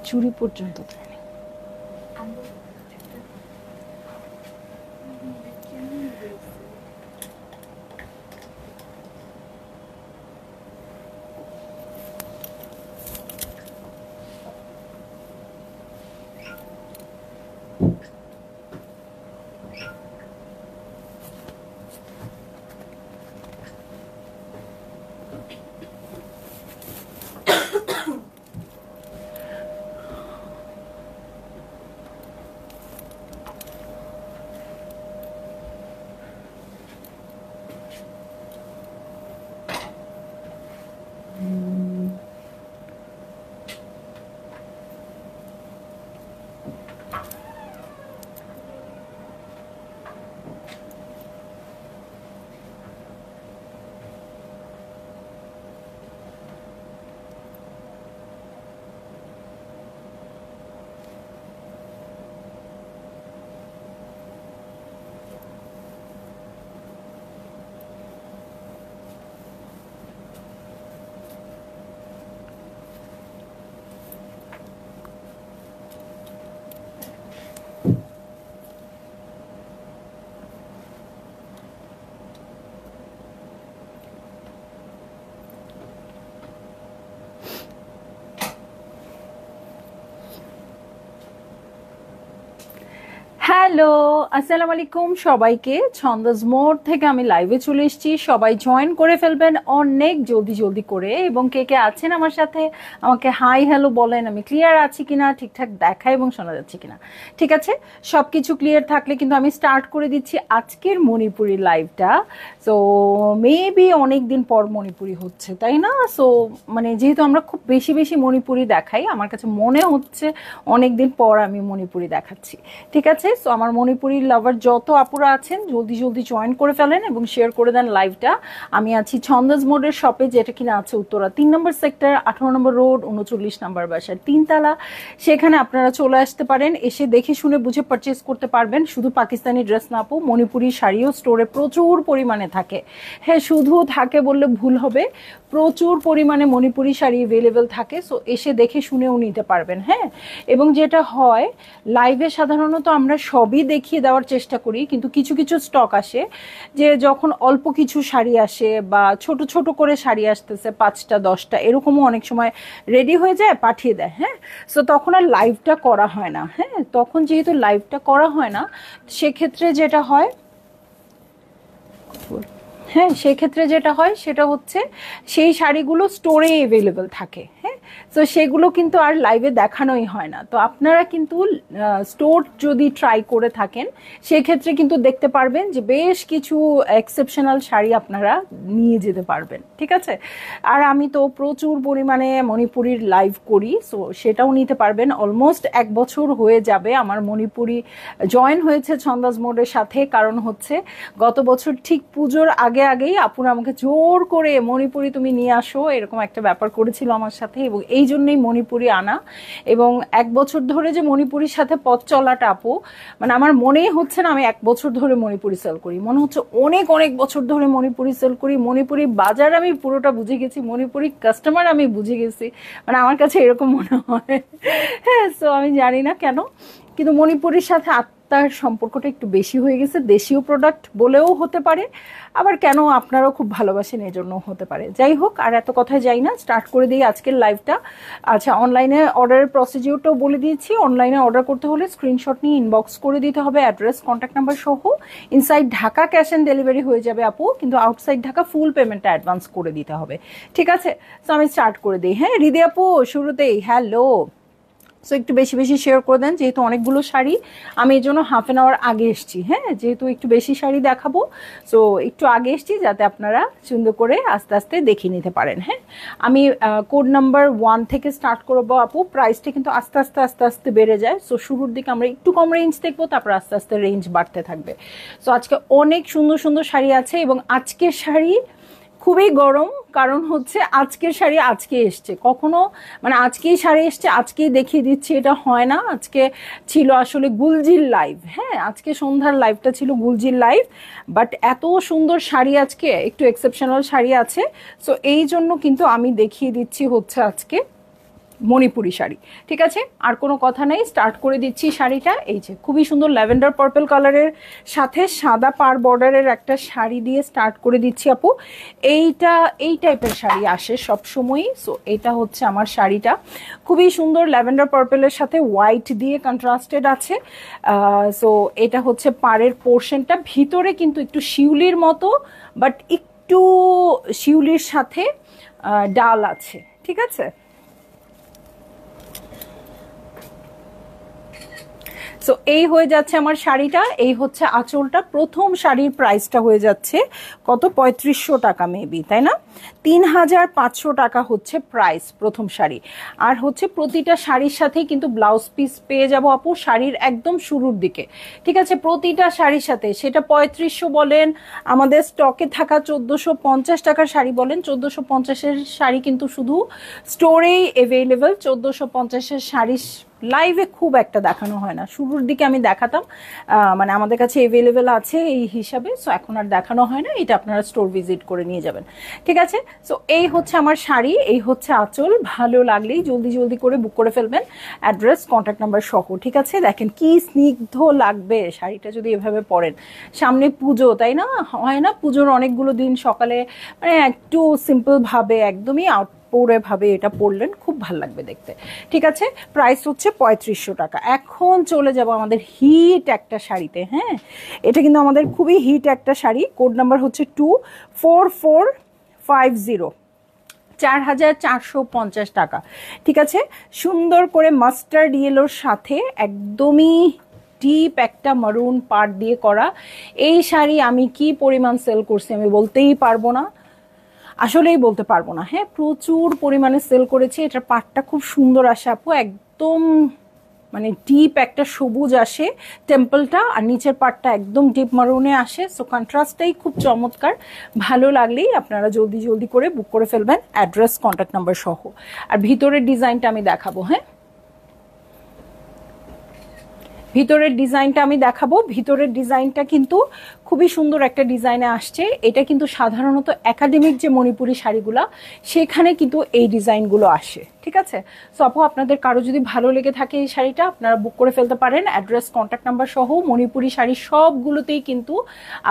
চুড়ি পর্যন্ত দেয়নি। হ্যালো, আসসালামু আলাইকুম সবাইকে। ছন্দস মোড থেকে আমি লাইভে চলে এসেছি। সবাই জয়েন করে ফেলবেন অনেক জলদি জলদি করে, এবং কে কে আছেন আমার সাথে আমাকে হাই হ্যালো বলেন। আমি ক্লিয়ার আছি কিনা, ঠিকঠাক দেখা এবং শোনা যাচ্ছে কিনা। ঠিক আছে, সব কিছু ক্লিয়ার থাকলে কিন্তু আমি স্টার্ট করে দিচ্ছি আজকের মণিপুরি লাইভটা। সো মেবি অনেক দিন পর মণিপুরি হচ্ছে, তাই না? সো মানে যেহেতু আমরা খুব বেশি বেশি মণিপুরি দেখাই, আমার কাছে মনে হচ্ছে অনেক দিন পর আমি মণিপুরি দেখাচ্ছি। ঠিক আছে, সো আমার মণিপুরি লাভার যত আপুরা আছেন জলদি জলদি জয়েন করে ফেলেন এবং শেয়ার করে দেন লাইভটা। আমি আছি ছন্দস মোডের শপে, যেটা কিনা আছে উত্তরা 3 নম্বর সেক্টর, 18 নম্বর রোড, 39 নম্বর বাসার 3 তলা। সেখানে আপনারা চলে আসতে পারেন, এসে দেখে শুনে বুঝে পারচেস করতে পারবেন। শুধু পাকিস্তানি ড্রেস না আপু, মণিপুরি শাড়িও স্টোরে প্রচুর পরিমাণে থাকে। হ্যাঁ, শুধু থাকে বললে ভুল হবে, প্রচুর পরিমাণে মণিপুরি শাড়ি অ্যাভেলেবেল থাকে। সো এসে দেখে শুনেও নিতে পারবেন। হ্যাঁ, এবং যেটা হয় লাইভে সাধারণত আমরা সবই দেখিয়ে দেওয়ার চেষ্টা করি, কিন্তু কিছু কিছু স্টক আসে যে যখন অল্প কিছু শাড়ি আসে বা ছোট ছোট করে শাড়ি আসতেছে 5টা 10টা এরকমও অনেক সময় রেডি হয়ে যায়, পাঠিয়ে দেয়। হ্যাঁ, সো তখন আর লাইভটা করা হয় না। হ্যাঁ, তখন যেহেতু লাইভটা করা হয় না, সেক্ষেত্রে যেটা হয়, হ্যাঁ সেক্ষেত্রে যেটা হয় সেটা হচ্ছে সেই শাড়িগুলো স্টোরে অ্যাভেলেবেল থাকে। হ্যাঁ, তো সেগুলো কিন্তু আর লাইভে দেখানোই হয় না। তো আপনারা কিন্তু স্টোর যদি ট্রাই করে থাকেন, সেক্ষেত্রে কিন্তু দেখতে পারবেন যে বেশ কিছু এক্সেপশনাল শাড়ি আপনারা নিয়ে যেতে পারবেন। ঠিক আছে, আর আমি তো প্রচুর পরিমাণে মণিপুরির লাইভ করি, সো সেটাও নিতে পারবেন। অলমোস্ট 1 বছর হয়ে যাবে আমার মণিপুরি জয়েন হয়েছে ছন্দাস মোডের সাথে। কারণ হচ্ছে গত বছর ঠিক পুজোর আগেই আপুরা আমাকে জোর করে মণিপুরি তুমি নিয়ে আসো, এরকম একটা ব্যাপার করেছিল আমার সাথে, এবং এই জন্যই মণিপুরি আনা। এবং 1 বছর ধরে যে মণিপুরির সাথে পথ চলাটা আপু, মানে আমার মনেই হচ্ছে না আমি 1 বছর ধরে মণিপুরি সেল করি, মনে হচ্ছে অনেক অনেক বছর ধরে মণিপুরি সেল করি। মণিপুরি বাজার আমি পুরোটা বুঝে গেছি, মণিপুরি কাস্টমার আমি বুঝে গেছি, মানে আমার কাছে এরকম মনে হয়। হ্যাঁ, সো আমি জানি না কেন, কিন্তু মণিপুরের সাথে আত্মার সম্পর্কটা একটু বেশি হয়ে গেছে। দেশীয় প্রোডাক্ট বলেও হতে পারে, আবার কেন আপনারাও খুব ভালোবাসেন এজন্যও হতে পারে। যাই হোক, আর এত কথায় যাই না, স্টার্ট করে দিই আজকের লাইভটা। আচ্ছা, অনলাইনে অর্ডারের প্রসিডিউরটাও বলে দিয়েছি। অনলাইনে অর্ডার করতে হলে স্ক্রিনশট নিয়ে ইনবক্স করে দিতে হবে, অ্যাড্রেস কন্ট্যাক্ট নাম্বার সহ। Inside Dhaka cash on delivery হয়ে যাবে আপু, কিন্তু আউটসাইড ঢাকা ফুল পেমেন্টটা অ্যাডভান্স করে দিতে হবে। ঠিক আছে, তো আমি স্টার্ট করে দিই। হ্যাঁ হৃদয় আপু, শুরুতেই হ্যালো। সো একটু বেশি বেশি শেয়ার করে দেন, যেহেতু অনেকগুলো শাড়ি, আমি এই জন্য হাফ অ্যান আওয়ার আগে এসছি। হ্যাঁ, যেহেতু একটু বেশি শাড়ি দেখাবো, সো একটু আগে এসছি যাতে আপনারা সুন্দর করে আস্তে আস্তে দেখিয়ে নিতে পারেন। হ্যাঁ, আমি কোড নাম্বার 1 থেকে স্টার্ট করবো আপু। প্রাইসটা কিন্তু আস্তে আস্তে আস্তে আস্তে বেড়ে যায়। সো শুরুর দিকে আমরা একটু কম রেঞ্জ দেখবো, তারপর আস্তে আস্তে রেঞ্জ বাড়তে থাকবে। সো আজকে অনেক সুন্দর সুন্দর শাড়ি আছে, এবং আজকের শাড়ি খুবই গরম। কারণ হচ্ছে আজকের শাড়ি আজকে এসছে, কখনো মানে আজকেই শাড়ি এসছে আজকেই দেখিয়ে দিচ্ছি এটা হয় না। আজকে ছিল আসলে গুলজির লাইভ। হ্যাঁ, আজকে সন্ধ্যার লাইভটা ছিল গুলজির লাইভ, বাট এত সুন্দর শাড়ি আজকে, একটু এক্সেপশনাল শাড়ি আছে। সো এই জন্য কিন্তু আমি দেখিয়ে দিচ্ছি হচ্ছে আজকে মণিপুরি শাড়ি। ঠিক আছে, আর কোনো কথা নেই, স্টার্ট করে দিচ্ছি শাড়িটা। এই যে খুবই সুন্দর ল্যাভেন্ডার পার্পল কালারের সাথে সাদা পার বর্ডারের একটা শাড়ি দিয়ে স্টার্ট করে দিচ্ছি আপু। এইটা এই টাইপের শাড়ি আসে সব সময়ই। সো এটা হচ্ছে আমার শাড়িটা, খুবই সুন্দর ল্যাভেন্ডার পার্পলের সাথে হোয়াইট দিয়ে কন্ট্রাস্টেড আছে। সো এটা হচ্ছে পাড়ের পোর্শনটা, ভিতরে কিন্তু একটু শিউলির মতো, বাট একটু শিউলির সাথে ডাল আছে। ঠিক আছে, সো এই হয়ে যাচ্ছে আমার শাড়িটা, এই হচ্ছে আঁচলটা। প্রথম শাড়ির প্রাইসটা হয়ে যাচ্ছে কত, 3500 টাকা মেবি, তাই না? 3500 টাকা হচ্ছে প্রাইস প্রথম শাড়ি। আর হচ্ছে প্রতিটা শাড়ির সাথেই কিন্তু ব্লাউজ পিস পেয়ে যাব আপু, শাড়ির একদম শুরুর দিকে। ঠিক আছে, প্রতিটা শাড়ির সাথে, সেটা 3500 বলেন, আমাদের স্টকে থাকা 1450 টাকার শাড়ি বলেন। 1450-এর শাড়ি কিন্তু শুধু স্টোরেই অ্যাভেলেবল। 1450-এর শাড়ি লাইভে খুব একটা দেখানো হয় না, শুরুর দিকে আমি দেখাতাম, মানে আমাদের কাছে অ্যাভেলেবেল আছে এই হিসাবে। সো এখন আর দেখানো হয় না, এটা আপনারা স্টোর ভিজিট করে নিয়ে যাবেন। ঠিক আছে, সো এই হচ্ছে আমার শাড়ি, এই হচ্ছে আঁচল। ভালো লাগলেই জলদি জলদি করে বুক করে ফেলবেন, অ্যাড্রেস কন্ট্যাক্ট নাম্বার সহ। ঠিক আছে, দেখেন কি স্নিগ্ধ লাগবে শাড়িটা যদি এভাবে পরেন। সামনে পুজো, তাই না? হয় না পুজোর অনেকগুলো দিন সকালে মানে একটু সিম্পল ভাবে একদমই পরে ভাবে এটা পরলেন, খুব ভালো লাগবে দেখতে। ঠিক আছে, প্রাইস হচ্ছে 3500 টাকা। এখন চলে যাব আমাদের হিট একটা শাড়িতে। হ্যাঁ, এটা কিন্তু আমাদের খুবই হিট একটা শাড়ি, কোড নাম্বার হচ্ছে 24450, 4450 টাকা। ঠিক আছে, সুন্দর করে মাস্টার্ড ইয়েলোর সাথে একদমই ডিপ একটা মারুন পাড় দিয়ে করা এই শাড়ি আমি কি পরিমাণ সেল করছি আমি বলতেই পারবো না, আসলেই বলতে পারবো না। হ্যাঁ, প্রচুর পরিমাণে সেল করেছি। এটার পাটটা খুব সুন্দর আসে আপু, একদম মানে ডিপ একটা সবুজ আসে টেম্পলটা, আর নিচের পাটটা একদম ডিপ মারুনে আসে। সো কন্ট্রাস্টটাই খুব চমৎকার। ভালো লাগলেই আপনারা জলদি জলদি করে বুক করে ফেলবেন, অ্যাড্রেস কন্ট্যাক্ট নাম্বার সহ। আর ভিতরের ডিজাইনটা আমি দেখাবো। হ্যাঁ, ভিতরের ডিজাইনটা আমি দেখাবো। ভিতরের ডিজাইনটা কিন্তু খুবই সুন্দর একটা ডিজাইনে আসছে। এটা কিন্তু সাধারণত একাডেমিক যে মণিপুরি শাড়িগুলো সেখানে কিন্তু এই ডিজাইনগুলো আসে। ঠিক আছে, সো আপু আপনাদের কারো যদি ভালো লেগে থাকে এই শাড়িটা আপনারা বুক করে ফেলতে পারেন, অ্যাড্রেস কন্ট্যাক্ট নাম্বার সহ। মণিপুরি শাড়ি সবগুলোতেই কিন্তু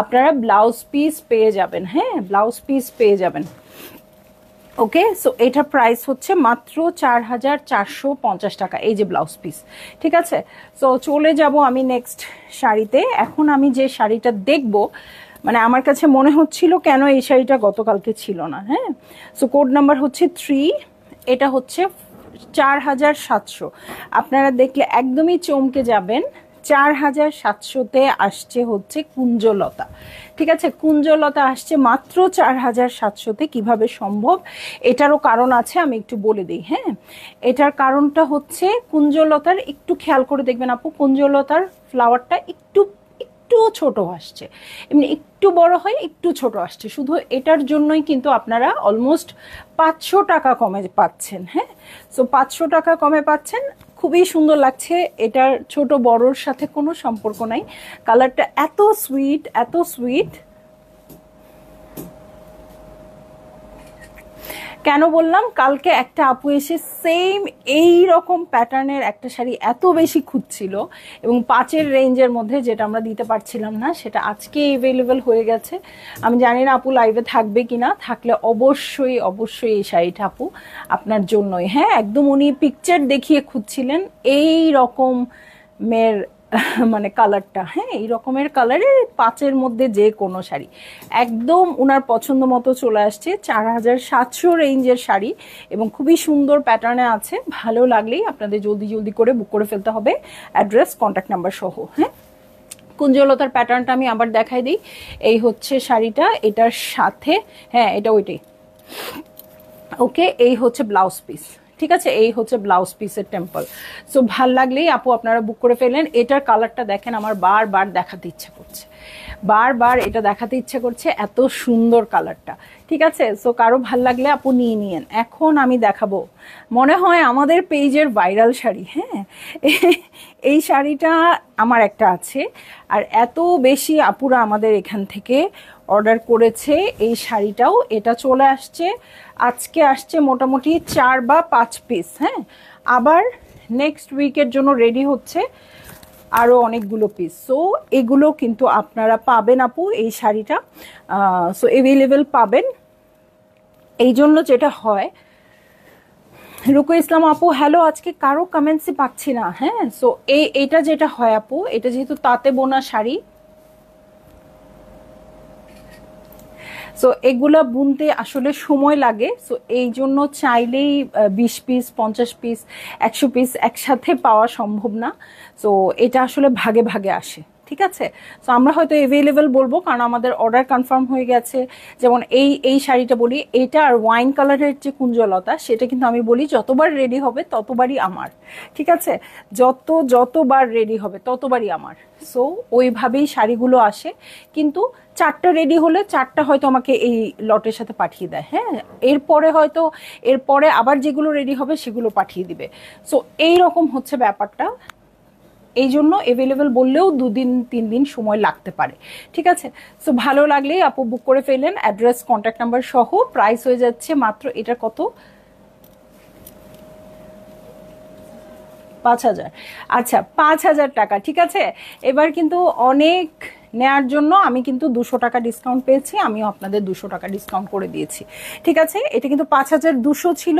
আপনারা ব্লাউজ পিস পেয়ে যাবেন। হ্যাঁ, ব্লাউজ পিস পেয়ে যাবেন। ওকে, সো এটার প্রাইস হচ্ছে মাত্র 4450 টাকা, এই যে ব্লাউজ পিস। ঠিক আছে, সো চলে যাব আমি নেক্সট শাড়িতে। এখন আমি যে শাড়িটা দেখব, মানে আমার কাছে মনে হচ্ছিল কেন এই শাড়িটা গতকালকে ছিল না। হ্যাঁ, সো কোড নাম্বার হচ্ছে 3, এটা হচ্ছে 4700। আপনারা দেখলে একদমই চমকে যাবেন, 4700-তে আসছে হচ্ছে কুঞ্জলতা। ঠিক আছে, কুঞ্জলতা আসছে মাত্র 4700-তে। কিভাবে সম্ভব? এটারও কারণ আছে, আমি একটু বলে দিই। হ্যাঁ, এটার কারণটা হচ্ছে কুঞ্জলতার, একটু খেয়াল করে দেখবেন আপু, কুঞ্জলতার ফ্লাওয়ারটা একটু একটু ছোট আসছে, এমনি একটু বড় হয় একটু ছোট আসছে। শুধু এটার জন্যই কিন্তু আপনারা অলমোস্ট 500 টাকা কমে পাচ্ছেন। হ্যাঁ, সো 500 টাকা কমে পাচ্ছেন, খুবই সুন্দর লাগছে। এটার ছোট বড়র সাথে কোনো সম্পর্ক নাই, কালারটা এত সুইট, এত সুইট। কেন বললাম, কালকে একটা আপু এসে সেম এই রকম প্যাটার্নের একটা শাড়ি এত বেশি খুঁজছিল, এবং 5-এর রেঞ্জের মধ্যে, যেটা আমরা দিতে পারছিলাম না, সেটা আজকে অ্যাভেলেবেল হয়ে গেছে। আমি জানি না আপু লাইভে থাকবে কিনা, থাকলে অবশ্যই অবশ্যই এই শাড়িটা আপু আপনার জন্যই। হ্যাঁ, একদম উনি পিকচার দেখিয়ে খুঁজছিলেন এই রকম মেয়ের মানে কালারটা। হ্যাঁ, এই রকমের কালারের 5-এর মধ্যে যে কোনো শাড়ি একদম উনার পছন্দ মতো চলে আসছে। 4700 রেঞ্জের শাড়ি এবং খুবই সুন্দর প্যাটার্নে আছে। ভালো লাগলেই আপনাদের জলদি জলদি করে বুক করে ফেলতে হবে, অ্যাড্রেস কন্ট্যাক্ট নাম্বার সহ। হ্যাঁ, কুঞ্জলতার প্যাটার্নটা আমি আবার দেখাই দিই। এই হচ্ছে শাড়িটা, এটার সাথে, হ্যাঁ এটা ওইটাই। ওকে, এই হচ্ছে ব্লাউজ পিস। ঠিক আছে, এই হচ্ছে ব্লাউজ পিসের টেম্পল। সো ভাল লাগলেই আপু আপনারা বুক করে ফেলেন। এটার কালারটা দেখেন, আমার বারবার দেখাতে ইচ্ছা করছে, বারবার এটা দেখাতে ইচ্ছা করছে, এত সুন্দর কালারটা। ঠিক আছে, সো কারো ভাল লাগলে আপু নিয়ে নিয়েন। এখন আমি দেখাবো মনে হয় আমাদের পেজের ভাইরাল শাড়ি। হ্যাঁ, এই শাড়িটা আমার একটা আছে, আর এত বেশি আপুরা আমাদের এখান থেকে অর্ডার করেছে এই শাড়িটাও, এটা চলে আসছে আজকে, আসছে মোটামুটি 4 বা 5 পিস। হ্যাঁ, আবার নেক্সট উইকের জন্য রেডি হচ্ছে আরও অনেকগুলো পিস। সো এগুলো কিন্তু আপনারা পাবেন আপু, এই শাড়িটা সো অ্যাভেলেবেল পাবেন। এই জন্য যেটা হয়, রুকু ইসলাম আপু হ্যালো, আজকে কারো কমেন্টসই পাচ্ছি না। হ্যাঁ, সো এইটা যেটা হয় আপু, এটা যেহেতু তাঁতে বোনা শাড়ি, সো এগুলা বুনতে আসলে সময় লাগে। সো এই জন্য চাইলেই 20 পিস, 50 পিস, 100 পিস একসাথে পাওয়া সম্ভব না। সো এটা আসলে ভাগে ভাগে আসে, ঠিক আছে। সো আমরা হয়তো অ্যাভেলেবেল বলবো কারণ আমাদের অর্ডার কনফার্ম হয়ে গেছে। যেমন এই শাড়িটা বলি, এটা আর ওয়াইন কালারের যে কুঞ্জলতা, সেটা কিন্তু আমি বলি যতবার রেডি হবে ততবারই আমার, ঠিক আছে। যতবার রেডি হবে ততবারই আমার। সো ওইভাবেই শাড়িগুলো আসে, কিন্তু 4টা রেডি হলে 4টা হয়তো আমাকে এই লটের সাথে পাঠিয়ে দেয়। হ্যাঁ, এরপরে আবার যেগুলো রেডি হবে সেগুলো পাঠিয়ে দিবে। সো এইরকম হচ্ছে ব্যাপারটা। এই জন্য অ্যাভেলেবেল বললেও 2 দিন 3 দিন সময় লাগতে পারে, ঠিক আছে। সো ভালো লাগলেই আপু বুক করে ফেললেন, অ্যাড্রেস কন্ট্যাক্ট নাম্বার সহ। প্রাইস হয়ে যাচ্ছে মাত্র, এটা কত, 5,000। আচ্ছা, 5,000 টাকা, ঠিক আছে। এবার কিন্তু অনেক নেয়ার জন্য আমি কিন্তু 200 টাকা ডিসকাউন্ট পেয়েছি, আমিও আপনাদের 200 টাকা ডিসকাউন্ট করে দিয়েছি, ঠিক আছে। এটা কিন্তু 5,200 ছিল,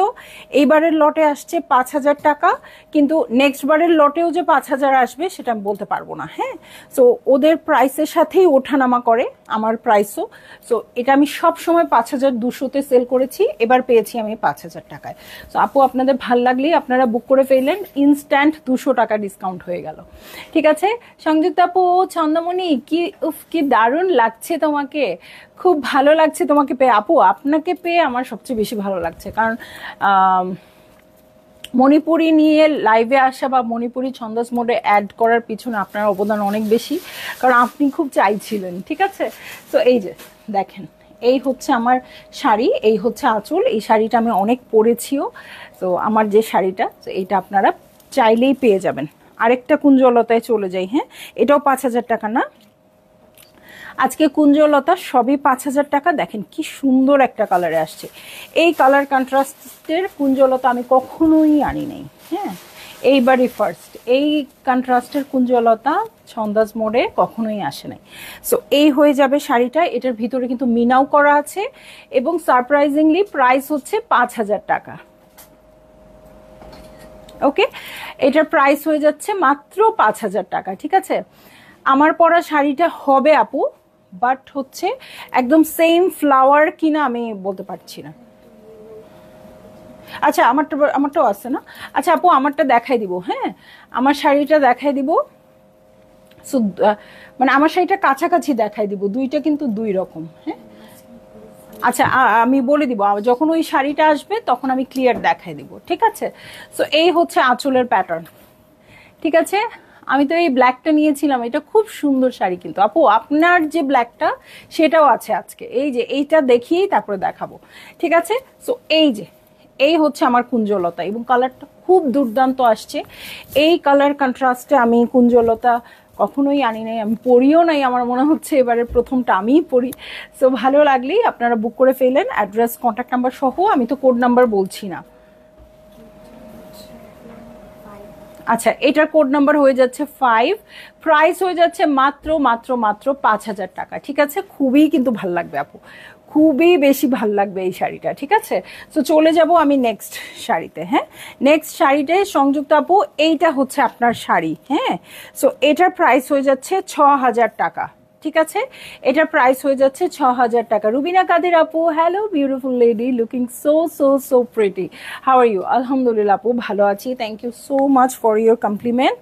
এইবারের লটে আসছে 5,000 টাকা, কিন্তু নেক্সট বারের লটেও যে 5,000 আসবে সেটা আমি বলতে পারবো না। হ্যাঁ, সো ওদের প্রাইসের সাথেই ওঠানামা করে আমার প্রাইসও। সো এটা আমি সব সময় 5,200-তে সেল করেছি, এবার পেয়েছি আমি 5,000 টাকায়। সো আপু আপনাদের ভাল লাগলেই আপনারা বুক করে ফেললেন, ইনস্ট্যান্ট 200 টাকা ডিসকাউন্ট হয়ে গেল, ঠিক আছে। সংযুক্ত আপু, চন্দ্রমণি, কি দারুণ লাগছে তোমাকে, খুব ভালো লাগছে তোমাকে পেয়ে। আপু আপনাকে পেয়ে আমার সবচেয়ে বেশি ভালো লাগছে, কারণ মণিপুরি নিয়ে লাইভে আসা বা মণিপুরি ছন্দস মোডে অ্যাড করার পিছনে আপনার অবদান অনেক বেশি, কারণ আপনি খুব চাইছিলেন, ঠিক আছে। তো এই যে দেখেন, এই হচ্ছে আমার শাড়ি, এই হচ্ছে আঁচল। এই শাড়িটা আমি অনেক পরেছিও। তো আমার যে শাড়িটা, তো এইটা আপনারা চাইলেই পেয়ে যাবেন। আরেকটা কুঞ্জলতায় চলে যাই। হ্যাঁ, এটাও 5,000 টাকা না, আজকে কুঞ্জলতা সবই 5,000 টাকা। দেখেন কি সুন্দর একটা কালারে আসছে। এই কালার কন্ট্রাস্টের কুঞ্জলতা আমি কখনোই আনি নাই। হ্যাঁ, এইবারই ফার্স্ট এই কন্ট্রাস্টের কুঞ্জলতা ছন্দাস মোড়ে কখনোই আসে নাই। সো এই হয়ে যাবে শাড়িটা। এটার ভিতরে কিন্তু মিনাও করা আছে এবং সারপ্রাইজিংলি প্রাইস হচ্ছে 5,000 টাকা। ওকে, এটার প্রাইস হয়ে যাচ্ছে মাত্র 5,000 টাকা, ঠিক আছে। আমার পরা শাড়িটা হবে আপু, বাট হচ্ছে একদম সেম ফ্লাওয়ার কিনা আমি বলতে পারছি না। আচ্ছা, আমারটাও আছে না। আচ্ছা আপু, আমারটা দেখাই দিব। হ্যাঁ, আমার শাড়িটা দেখাই দিব। সো মানে আমার শাড়িটা কাছাকাছি দেখাই দিব, দুইটা কিন্তু 2 রকম। হ্যাঁ, আচ্ছা আমি বলে দিব, যখন ওই শাড়িটা আসবে তখন আমি ক্লিয়ার দেখাই দিব, ঠিক আছে। সো এই হচ্ছে আঁচলের প্যাটার্ন, ঠিক আছে। আমি তো এই ব্ল্যাকটা নিয়েছিলাম, এটা খুব সুন্দর শাড়ি, কিন্তু আপু আপনার যে ব্ল্যাকটা সেটাও আছে আজকে, এই যে এইটা দেখিয়েই তারপরে দেখাবো, ঠিক আছে। সো এই হচ্ছে আমার কুঞ্জলতা এবং কালারটা খুব দুর্দান্ত আসছে। এই কালার কন্ট্রাস্টে আমি কুঞ্জলতা কখনোই আনি নাই, আমি পরিও নাই, আমার মনে হচ্ছে এবারের প্রথমটা আমিই পরি। সো ভালো লাগলেই আপনারা বুক করে ফেলেন, অ্যাড্রেস কন্ট্যাক্ট নাম্বার সহ। আমি তো কোড নাম্বার বলছি না। আচ্ছা, এটার কোড নাম্বার হয়ে যাচ্ছে 5, প্রাইস হয়ে যাচ্ছে মাত্র মাত্র মাত্র 5,000 টাকা, ঠিক আছে। খুবই কিন্তু ভাল লাগবে আপু, খুবই বেশি ভাল লাগবে এই শাড়িটা, ঠিক আছে। তো চলে যাব আমি নেক্সট শাড়িতে। হ্যাঁ, নেক্সট শাড়িতে সংযুক্ত আপু, এইটা হচ্ছে আপনার শাড়ি। হ্যাঁ, সো এটার প্রাইস হয়ে যাচ্ছে 6,000 টাকা, ঠিক আছে। এটার প্রাইস হয়ে যাচ্ছে 6,000 টাকা। রুবিনা কাদের আপু, hello beautiful lady, looking so so so pretty, how are you? আলহামদুলিল্লাহ আপু, ভালো আছি, thank you so much for your compliment.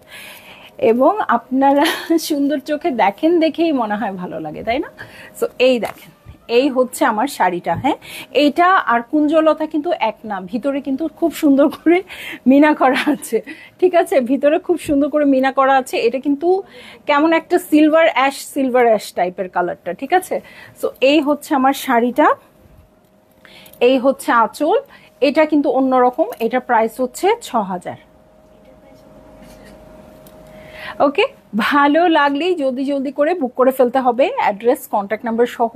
এবং আপনারা সুন্দর চোখে দেখেন দেখেই মনে হয় ভালো লাগে, তাই না? সো এই দেখেন, এই হচ্ছে আমার শাড়িটা। হ্যাঁ, এইটা আর কুঞ্জলতা কিন্তু এক না, ভিতরে কিন্তু খুব সুন্দর করে মিনা করা আছে, ঠিক আছে। ভিতরে খুব সুন্দর করে মিনা করা আছে। এটা কিন্তু কেমন একটা সিলভার অ্যাশ টাইপের কালারটা, ঠিক আছে। সো এই হচ্ছে আমার শাড়িটা, এই হচ্ছে আঁচল। এটা কিন্তু অন্যরকম, এটা প্রাইস হচ্ছে 6,000। ওকে, ভালো লাগলেই জলদি জলদি করে বুক করে ফেলতে হবে, অ্যাড্রেস কন্ট্যাক্ট নাম্বার সহ।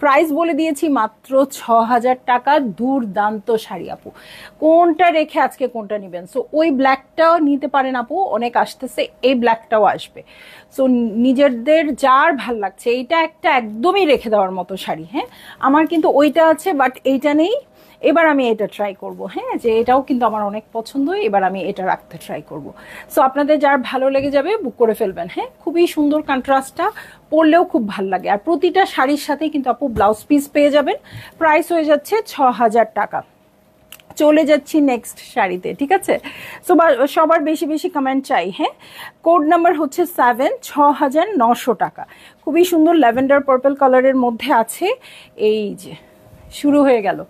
প্রাইস বলে দিয়েছি মাত্র 6,000 টাকা। দুর্দান্ত শাড়ি আপু, কোনটা রেখে আজকে কোনটা নেবেন? সো ওই ব্ল্যাকটাও নিতে পারেন আপু, অনেক আসতেছে, এই ব্ল্যাকটাও আসবে। সো নিজেদের যার ভাল লাগছে, এইটা একটা একদমই রেখে দেওয়ার মতো শাড়ি। হ্যাঁ, আমার কিন্তু ওইটা আছে বাট এইটা নেই, এবার আমি এটা ট্রাই করব। হ্যাঁ, যে এটাও কিন্তু আমার অনেক পছন্দ, এবার আমি এটা রাখতে ট্রাই করব। সো আপনাদের যার ভালো লেগে যাবে বুক করে ফেলবেন। হ্যাঁ, খুবই সুন্দর, কন্ট্রাস্টটা পরলেও খুব ভালো লাগে। আর প্রতিটা শাড়ির সাথে কিন্তু আপু ব্লাউজ পিস পেয়ে যাবেন। প্রাইস হয়ে যাচ্ছে 6,000 টাকা। চলে যাচ্ছি নেক্সট শাড়িতে, ঠিক আছে? সবার বেশি বেশি কমেন্ট চাই। হ্যাঁ, কোড নাম্বার হচ্ছে 7, 6,900 টাকা। খুবই সুন্দর ল্যাভেন্ডার পার্পল কালারের মধ্যে আছে। এই যে শুরু হয়ে গেল,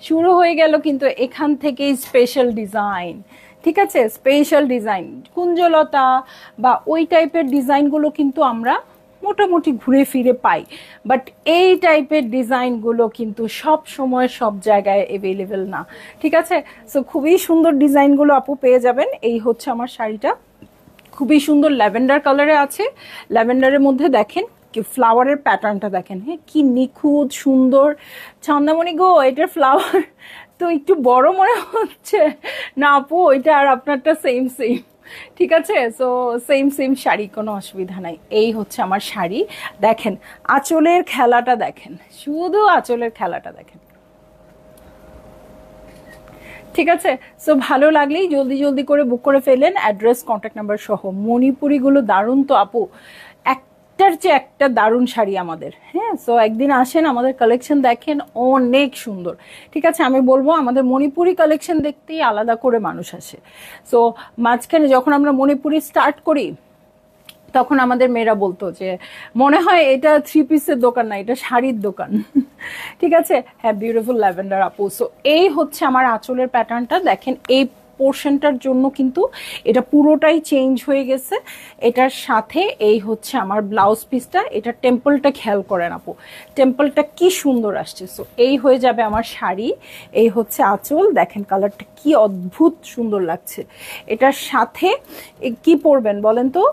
শুরু হয়ে গেল কিন্তু এখান থেকেই স্পেশাল ডিজাইন। ঠিক আছে, স্পেশাল ডিজাইন, কুঞ্জলতা বা ওই টাইপের ডিজাইনগুলো কিন্তু আমরা মোটামুটি ঘুরে ফিরে পাই, বাট এই টাইপের ডিজাইনগুলো কিন্তু সব সময় সব জায়গায় অ্যাভেলেবেল না। ঠিক আছে, সো খুবই সুন্দর ডিজাইনগুলো আপু পেয়ে যাবেন। এই হচ্ছে আমার শাড়িটা, খুবই সুন্দর ল্যাভেন্ডার কালারে আছে। ল্যাভেন্ডারের মধ্যে দেখেন কি ফ্লাওয়ারের প্যাটার্নটা দেখেন। হ্যাঁ, কি নিখুঁত সুন্দর। চান্দামণি গো, এটার ফ্লাওয়ার তো একটু বড় মনে হচ্ছে না আপু, ওইটা আর আপনারটা সেম সেম। ঠিক আছে, সো সেম সেম শাড়ি, কোনো অসুবিধা নাই। এই হচ্ছে আমার শাড়ি, দেখেন আঁচলের খেলাটা দেখেন, শুধু আঁচলের খেলাটা দেখেন। ঠিক আছে, সো ভালো লাগলেই জলদি জলদি করে বুক করে ফেলেন, অ্যাড্রেস কন্ট্যাক্ট নাম্বার সহ। মণিপুরিগুলো দারুণ তো আপু, একটার চেয়ে একটা দারুণ শাড়ি আমাদের। হ্যাঁ, সো একদিন আসেন, আমাদের কালেকশন দেখেন, অনেক সুন্দর। ঠিক আছে, আমি বলবো আমাদের মণিপুরি কালেকশন দেখতেই আলাদা করে মানুষ আসে। সো মাঝখানে যখন আমরা মণিপুরি স্টার্ট করি, তখন আমাদের মেয়েরা বলতো যে মনে হয় এটা 3 পিসের দোকান না, এটা শাড়ির দোকান। ঠিক আছে, হ্যাঁ, বিউটিফুল ল্যাভেন্ডার আপু। সো এই হচ্ছে আমার আঁচলের প্যাটার্নটা দেখেন, এই পোর্শনটার জন্য কিন্তু এটা পুরোটাই চেঞ্জ হয়ে গেছে। এটার সাথে এই হচ্ছে আমার ব্লাউজ পিসটা, এটা টেম্পলটা খেয়াল করেন আপু, টেম্পলটা কি সুন্দর আসছে। সো এই হয়ে যাবে আমার শাড়ি, এই হচ্ছে আঁচল, দেখেন কালারটা কি অদ্ভুত সুন্দর লাগছে। এটার সাথে কি পরবেন বলেন তো?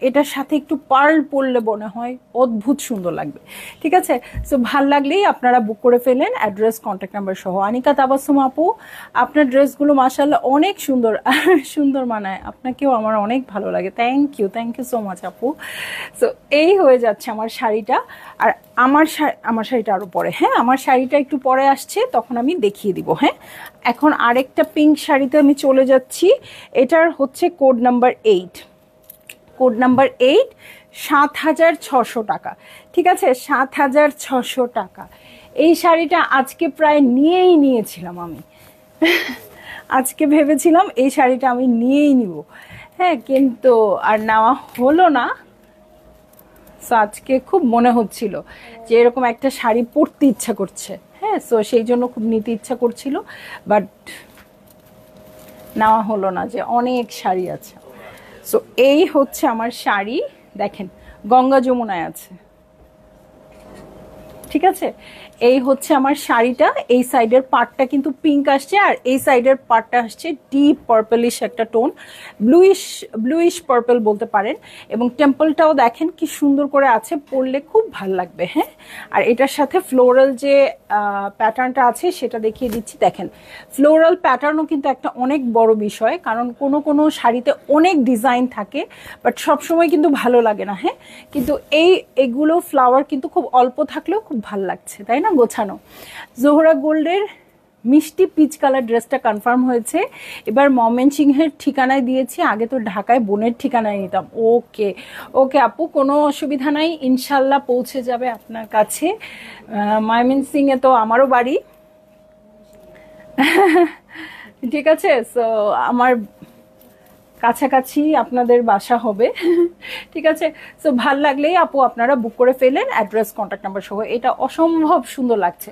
এটার সাথে একটু পার্ল পরলে মনে হয় অদ্ভুত সুন্দর লাগবে। ঠিক আছে, সো ভাল লাগলেই আপনারা বুক করে ফেলেন, অ্যাড্রেস কন্ট্যাক্ট নাম্বার সহ। আনিকা তাবাসসুম আপু, আপনার ড্রেসগুলো মাশাআল্লাহ অনেক সুন্দর, সুন্দর মানায় আপনাকেও, আমার অনেক ভালো লাগে। থ্যাংক ইউ সো মাচ আপু। সো এই হয়ে যাচ্ছে আমার শাড়িটা। আর আমার শাড়িটা আরও পরে, হ্যাঁ, আমার শাড়িটা একটু পরে আসছে, তখন আমি দেখিয়ে দিব। হ্যাঁ, এখন আরেকটা পিঙ্ক শাড়িতে আমি চলে যাচ্ছি। এটার হচ্ছে কোড নাম্বার 8, কোড নাম্বার 8, 7,600 টাকা। ঠিক আছে, 7,600 টাকা। এই শাড়িটা আজকে প্রায় নিয়েই নিয়েছিলাম আমি। আজকে ভেবেছিলাম এই শাড়িটা আমি নিয়েই নিব, হ্যাঁ, কিন্তু আর নেওয়া হলো না। সো আজকে খুব মনে হচ্ছিল যে এরকম একটা শাড়ি পরতে ইচ্ছা করছে। হ্যাঁ, সো সেই জন্য খুব নিতে ইচ্ছা করছিল, বাট নেওয়া হলো না, যে অনেক শাড়ি আছে। সো এই হচ্ছে আমার শাড়ি, দেখেন গঙ্গা যমুনায় আছে। ঠিক আছে, এই হচ্ছে আমার শাড়িটা। এই সাইডের পার্টটা কিন্তু পিঙ্ক আসছে, আর এই সাইডের পার্টটা আসছে ডিপ পার্পলিশ একটা টোন, ব্লুইশ পার্পল বলতে পারেন। এবং টেম্পলটাও দেখেন কি সুন্দর করে আছে, পরলে খুব ভাল লাগবে। হ্যাঁ, আর এটার সাথে ফ্লোরাল যে প্যাটার্নটা আছে সেটা দেখিয়ে দিচ্ছি। দেখেন, ফ্লোরাল প্যাটার্নও কিন্তু একটা অনেক বড় বিষয়, কারণ কোনো কোনো শাড়িতে অনেক ডিজাইন থাকে, বাট সবসময় কিন্তু ভালো লাগে না। হ্যাঁ, কিন্তু এগুলো ফ্লাওয়ার কিন্তু খুব অল্প থাকলেও খুব ভাল লাগছে, তাই না, গোছানো। জোহরা গোল্ডের মিষ্টি পিচ কালার ড্রেসটা কনফার্ম হয়েছে। এবার ময়মনসিংহের ঠিকানায় দিয়েছি, আগে তো ঢাকায় বোনের ঠিকানায় নিতাম। ওকে ওকে আপু, কোনো অসুবিধা নাই, ইনশাল্লাহ পৌঁছে যাবে আপনার কাছে। ময়মনসিংহে তো আমারও বাড়ি। ঠিক আছে, সো আমার কাছাকাছি আপনাদের বাসা হবে। ঠিক আছে, সো ভাল লাগলেই আপু আপনারা বুক করে ফেলেন, অ্যাড্রেস কন্ট্যাক্ট নাম্বার সহ। এটা অসম্ভব সুন্দর লাগছে,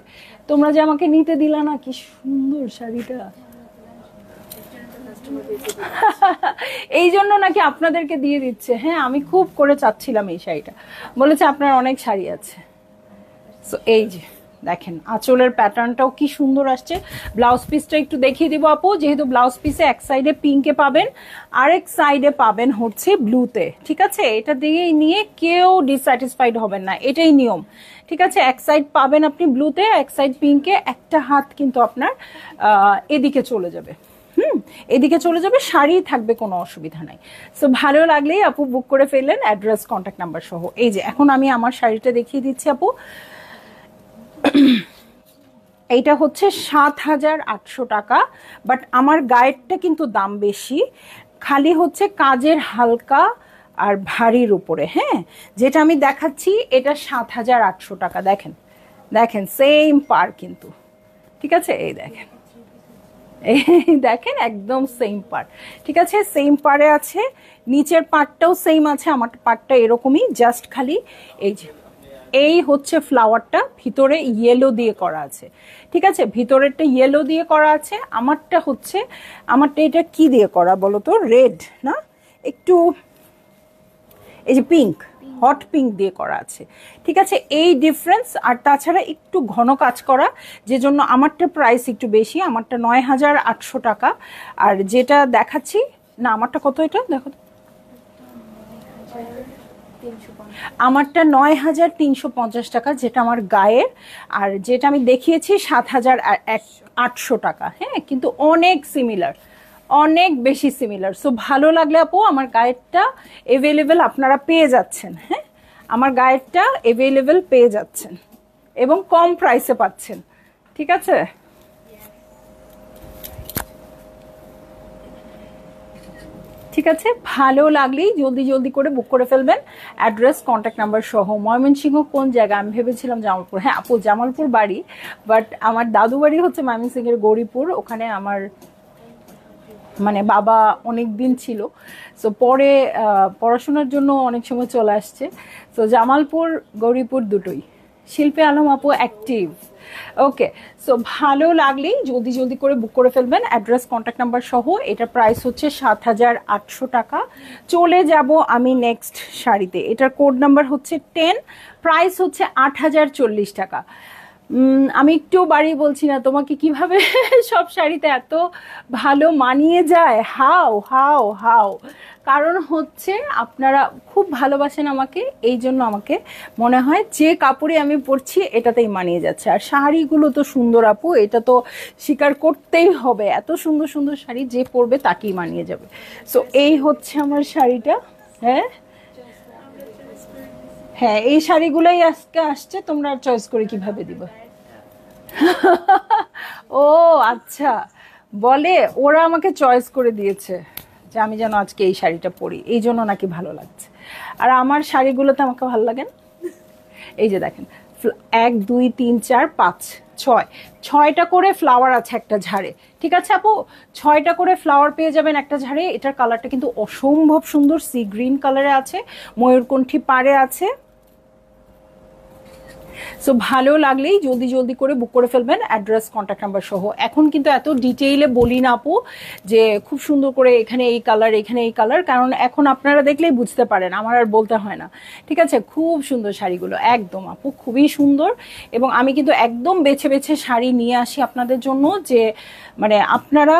তোমরা যে আমাকে নিতে দিলা না, কি সুন্দর শাড়িটা। এই জন্য নাকি আপনাদেরকে দিয়ে দিচ্ছে। হ্যাঁ, আমি খুব করে চাচ্ছিলাম এই শাড়িটা, বলেছে আপনার অনেক শাড়ি আছে। সো এই যে দেখেন আঁচলের প্যাটার্নটাও কি সুন্দর আসছে। ব্লাউজ পিসটা একটু দেখিয়ে দিব আপু, যেহেতু ব্লাউজ পিসে এক সাইডে পিঙ্কে পাবেন, আরেক সাইডে পাবেন হচ্ছে ব্লুতে। ঠিক আছে, এটা দিয়ে নিয়ে কেউ ডিসস্যাটিসফাইড হবেন না, এটাই নিয়ম। ঠিক আছে, এক সাইড পাবেন আপনি ব্লুতে, এক সাইড পিঙ্কে, একটা হাত কিন্তু আপনার এদিকে চলে যাবে। এদিকে চলে যাবে, শাড়ি থাকবে, কোনো অসুবিধা নাই। সো ভালো লাগলেই আপু বুক করে ফেললেন, অ্যাড্রেস কন্ট্যাক্ট নাম্বার সহ। এই যে এখন আমি আমার শাড়িটা দেখিয়ে দিচ্ছি আপু। এইটা হচ্ছে 7,800 টাকা, বাট আমার গায়েরটা কিন্তু দাম বেশি, খালি হচ্ছে কাজের হালকা আর ভারীর উপরে। হ্যাঁ, যেটা আমি দেখাচ্ছি এটা 7,800 টাকা। দেখেন দেখেন সেম পার কিন্তু, ঠিক আছে, এই দেখেন, এই দেখেন একদম সেম পার্ট। ঠিক আছে, সেম পারে আছে, নিচের পার্টটাও সেম আছে, আমার পার্টটা এরকমই, জাস্ট খালি এই যে এই হচ্ছে ফ্লাওয়ারটা ভিতরে ইয়েলো দিয়ে করা আছে। ঠিক আছে, ভিতরেরটা ইয়েলো দিয়ে করা আছে, আমারটা হচ্ছে, আমারটা এটা কি দিয়ে করা বলো তো, রেড না, একটু এই যে পিঙ্ক, হট পিঙ্ক দিয়ে করা আছে। ঠিক আছে, এই ডিফারেন্স। আর তাছাড়া একটু ঘন কাজ করা, যে জন্য আমারটা প্রাইস একটু বেশি, আমারটা 9,800 টাকা। আর যেটা দেখাচ্ছি না, আমারটা কত, এটা দেখো, আমারটা 9,350 টাকা, যেটা আমার গায়ের। আর যেটা আমি দেখিয়েছি 7,800 টাকা। হ্যাঁ, কিন্তু অনেক সিমিলার, অনেক বেশি সিমিলার। সো ভালো লাগলে আপু আমার গায়েরটা এভেলেবেল আপনারা পেয়ে যাচ্ছেন। হ্যাঁ, আমার গায়েরটা এভেলেবেল পেয়ে যাচ্ছেন এবং কম প্রাইসে পাচ্ছেন। ঠিক আছে, ঠিক আছে, ভালো লাগলেই জলদি জলদি করে বুক করে ফেলবেন, অ্যাড্রেস কন্ট্যাক্ট নাম্বার সহ। ময়মনসিংহ কোন জায়গা? আমি ভেবেছিলাম জামালপুর। হ্যাঁ আপু, জামালপুর বাড়ি, বাট আমার দাদু বাড়ি হচ্ছে ময়মনসিংহের গৌরীপুর, ওখানে আমার মানে বাবা অনেক দিন ছিল। সো পরে পড়াশোনার জন্য অনেক সময় চলে আসছে। সো জামালপুর গৌরীপুর দুটোই। শিল্পী আলম আপু অ্যাক্টিভ। ওকে, সো ভালো লাগলেই জলদি জলদি করে বুক করে ফেলবেন, অ্যাড্রেস কন্ট্যাক্ট নাম্বার সহ। এটার প্রাইস হচ্ছে 7,800 টাকা। চলে যাব আমি নেক্সট শাড়িতে, এটার কোড নাম্বার হচ্ছে 10, প্রাইস হচ্ছে 8,040 টাকা। আমি একটু বাড়িয়ে বলছি না, তোমাকে কিভাবে সব শাড়িতে এত ভালো মানিয়ে যায়, হাও হাও হাও। কারণ হচ্ছে আপনারা খুব ভালোবাসেন আমাকে, এই জন্য আমাকে মনে হয় যে কাপড়ে আমি পরছি এটাতেই মানিয়ে যাচ্ছে। আর শাড়িগুলো তো সুন্দর আপু, এটা তো স্বীকার করতেই হবে, এত সুন্দর সুন্দর শাড়ি যে পরবে তাকেই মানিয়ে যাবে। সো এই হচ্ছে আমার শাড়িটা। হ্যাঁ হ্যাঁ, এই শাড়িগুলোই আজকে আসছে, তোমরা চয়েস করে কিভাবে দিবে? ও আচ্ছা, বলে ওরা আমাকে চয়েস করে দিয়েছে যে আমি যেন আজকে এই শাড়িটা পরি, এই জন্য নাকি ভালো লাগছে। আর আমার শাড়িগুলোতে আমাকে ভালো লাগে না। এই যে দেখেন, 1 2 3 4 5 6, 6টা করে ফ্লাওয়ার আছে একটা ঝাড়ে। ঠিক আছে আপু, 6টা করে ফ্লাওয়ার পেয়ে যাবেন একটা ঝাড়ে। এটার কালারটা কিন্তু অসম্ভব সুন্দর, সি গ্রিন কালারে আছে, ময়ূরকণ্ঠী পাড়ে আছে। সো ভালো লাগলেই জলদি জলদি করে বুক করে ফেলবেন, অ্যাড্রেস কন্ট্যাক্ট নাম্বার সহ। এখন কিন্তু এত ডিটেইলে বলি না আপু যে খুব সুন্দর করে এখানে এই কালার এখানে এই কালার, কারণ এখন আপনারা দেখলেই বুঝতে পারেন, আমার আর বলতে হয় না। ঠিক আছে, খুব সুন্দর শাড়িগুলো একদম আপু, খুবই সুন্দর। এবং আমি কিন্তু একদম বেছে বেছে শাড়ি নিয়ে আসি আপনাদের জন্য, যে মানে আপনারা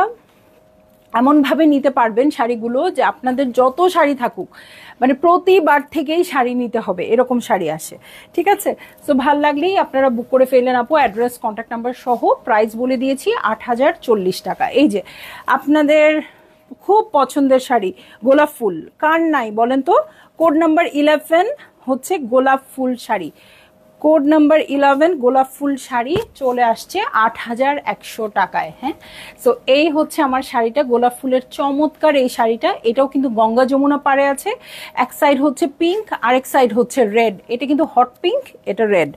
এমনভাবে নিতে পারবেন শাড়িগুলো যে আপনাদের যত শাড়ি থাকুক মানে প্রতিবার থেকেই শাড়ি নিতে হবে, এরকম শাড়ি আসে। ঠিক আছে, সো ভাল লাগলেই আপনারা বুক করে ফেললেন আপু, অ্যাড্রেস কন্ট্যাক্ট নাম্বার সহ। প্রাইস বলে দিয়েছি 8,040 টাকা। এই যে আপনাদের খুব পছন্দের শাড়ি গোলাপ ফুল, কার নাই বলেন তো? কোড নাম্বার 11 হচ্ছে গোলাপ ফুল শাড়ি, কোড নাম্বার 11 গোলাপ ফুল শাড়ি চলে আসছে 8,100 টাকায়। হ্যাঁ, সো এই হচ্ছে আমার শাড়িটা, গোলাপ ফুলের চমৎকার এই শাড়িটা। এটাও কিন্তু গঙ্গা যমুনা পাড়ে আছে, এক সাইড হচ্ছে পিঙ্ক আরেক সাইড হচ্ছে রেড। এটা কিন্তু হট পিঙ্ক, এটা রেড।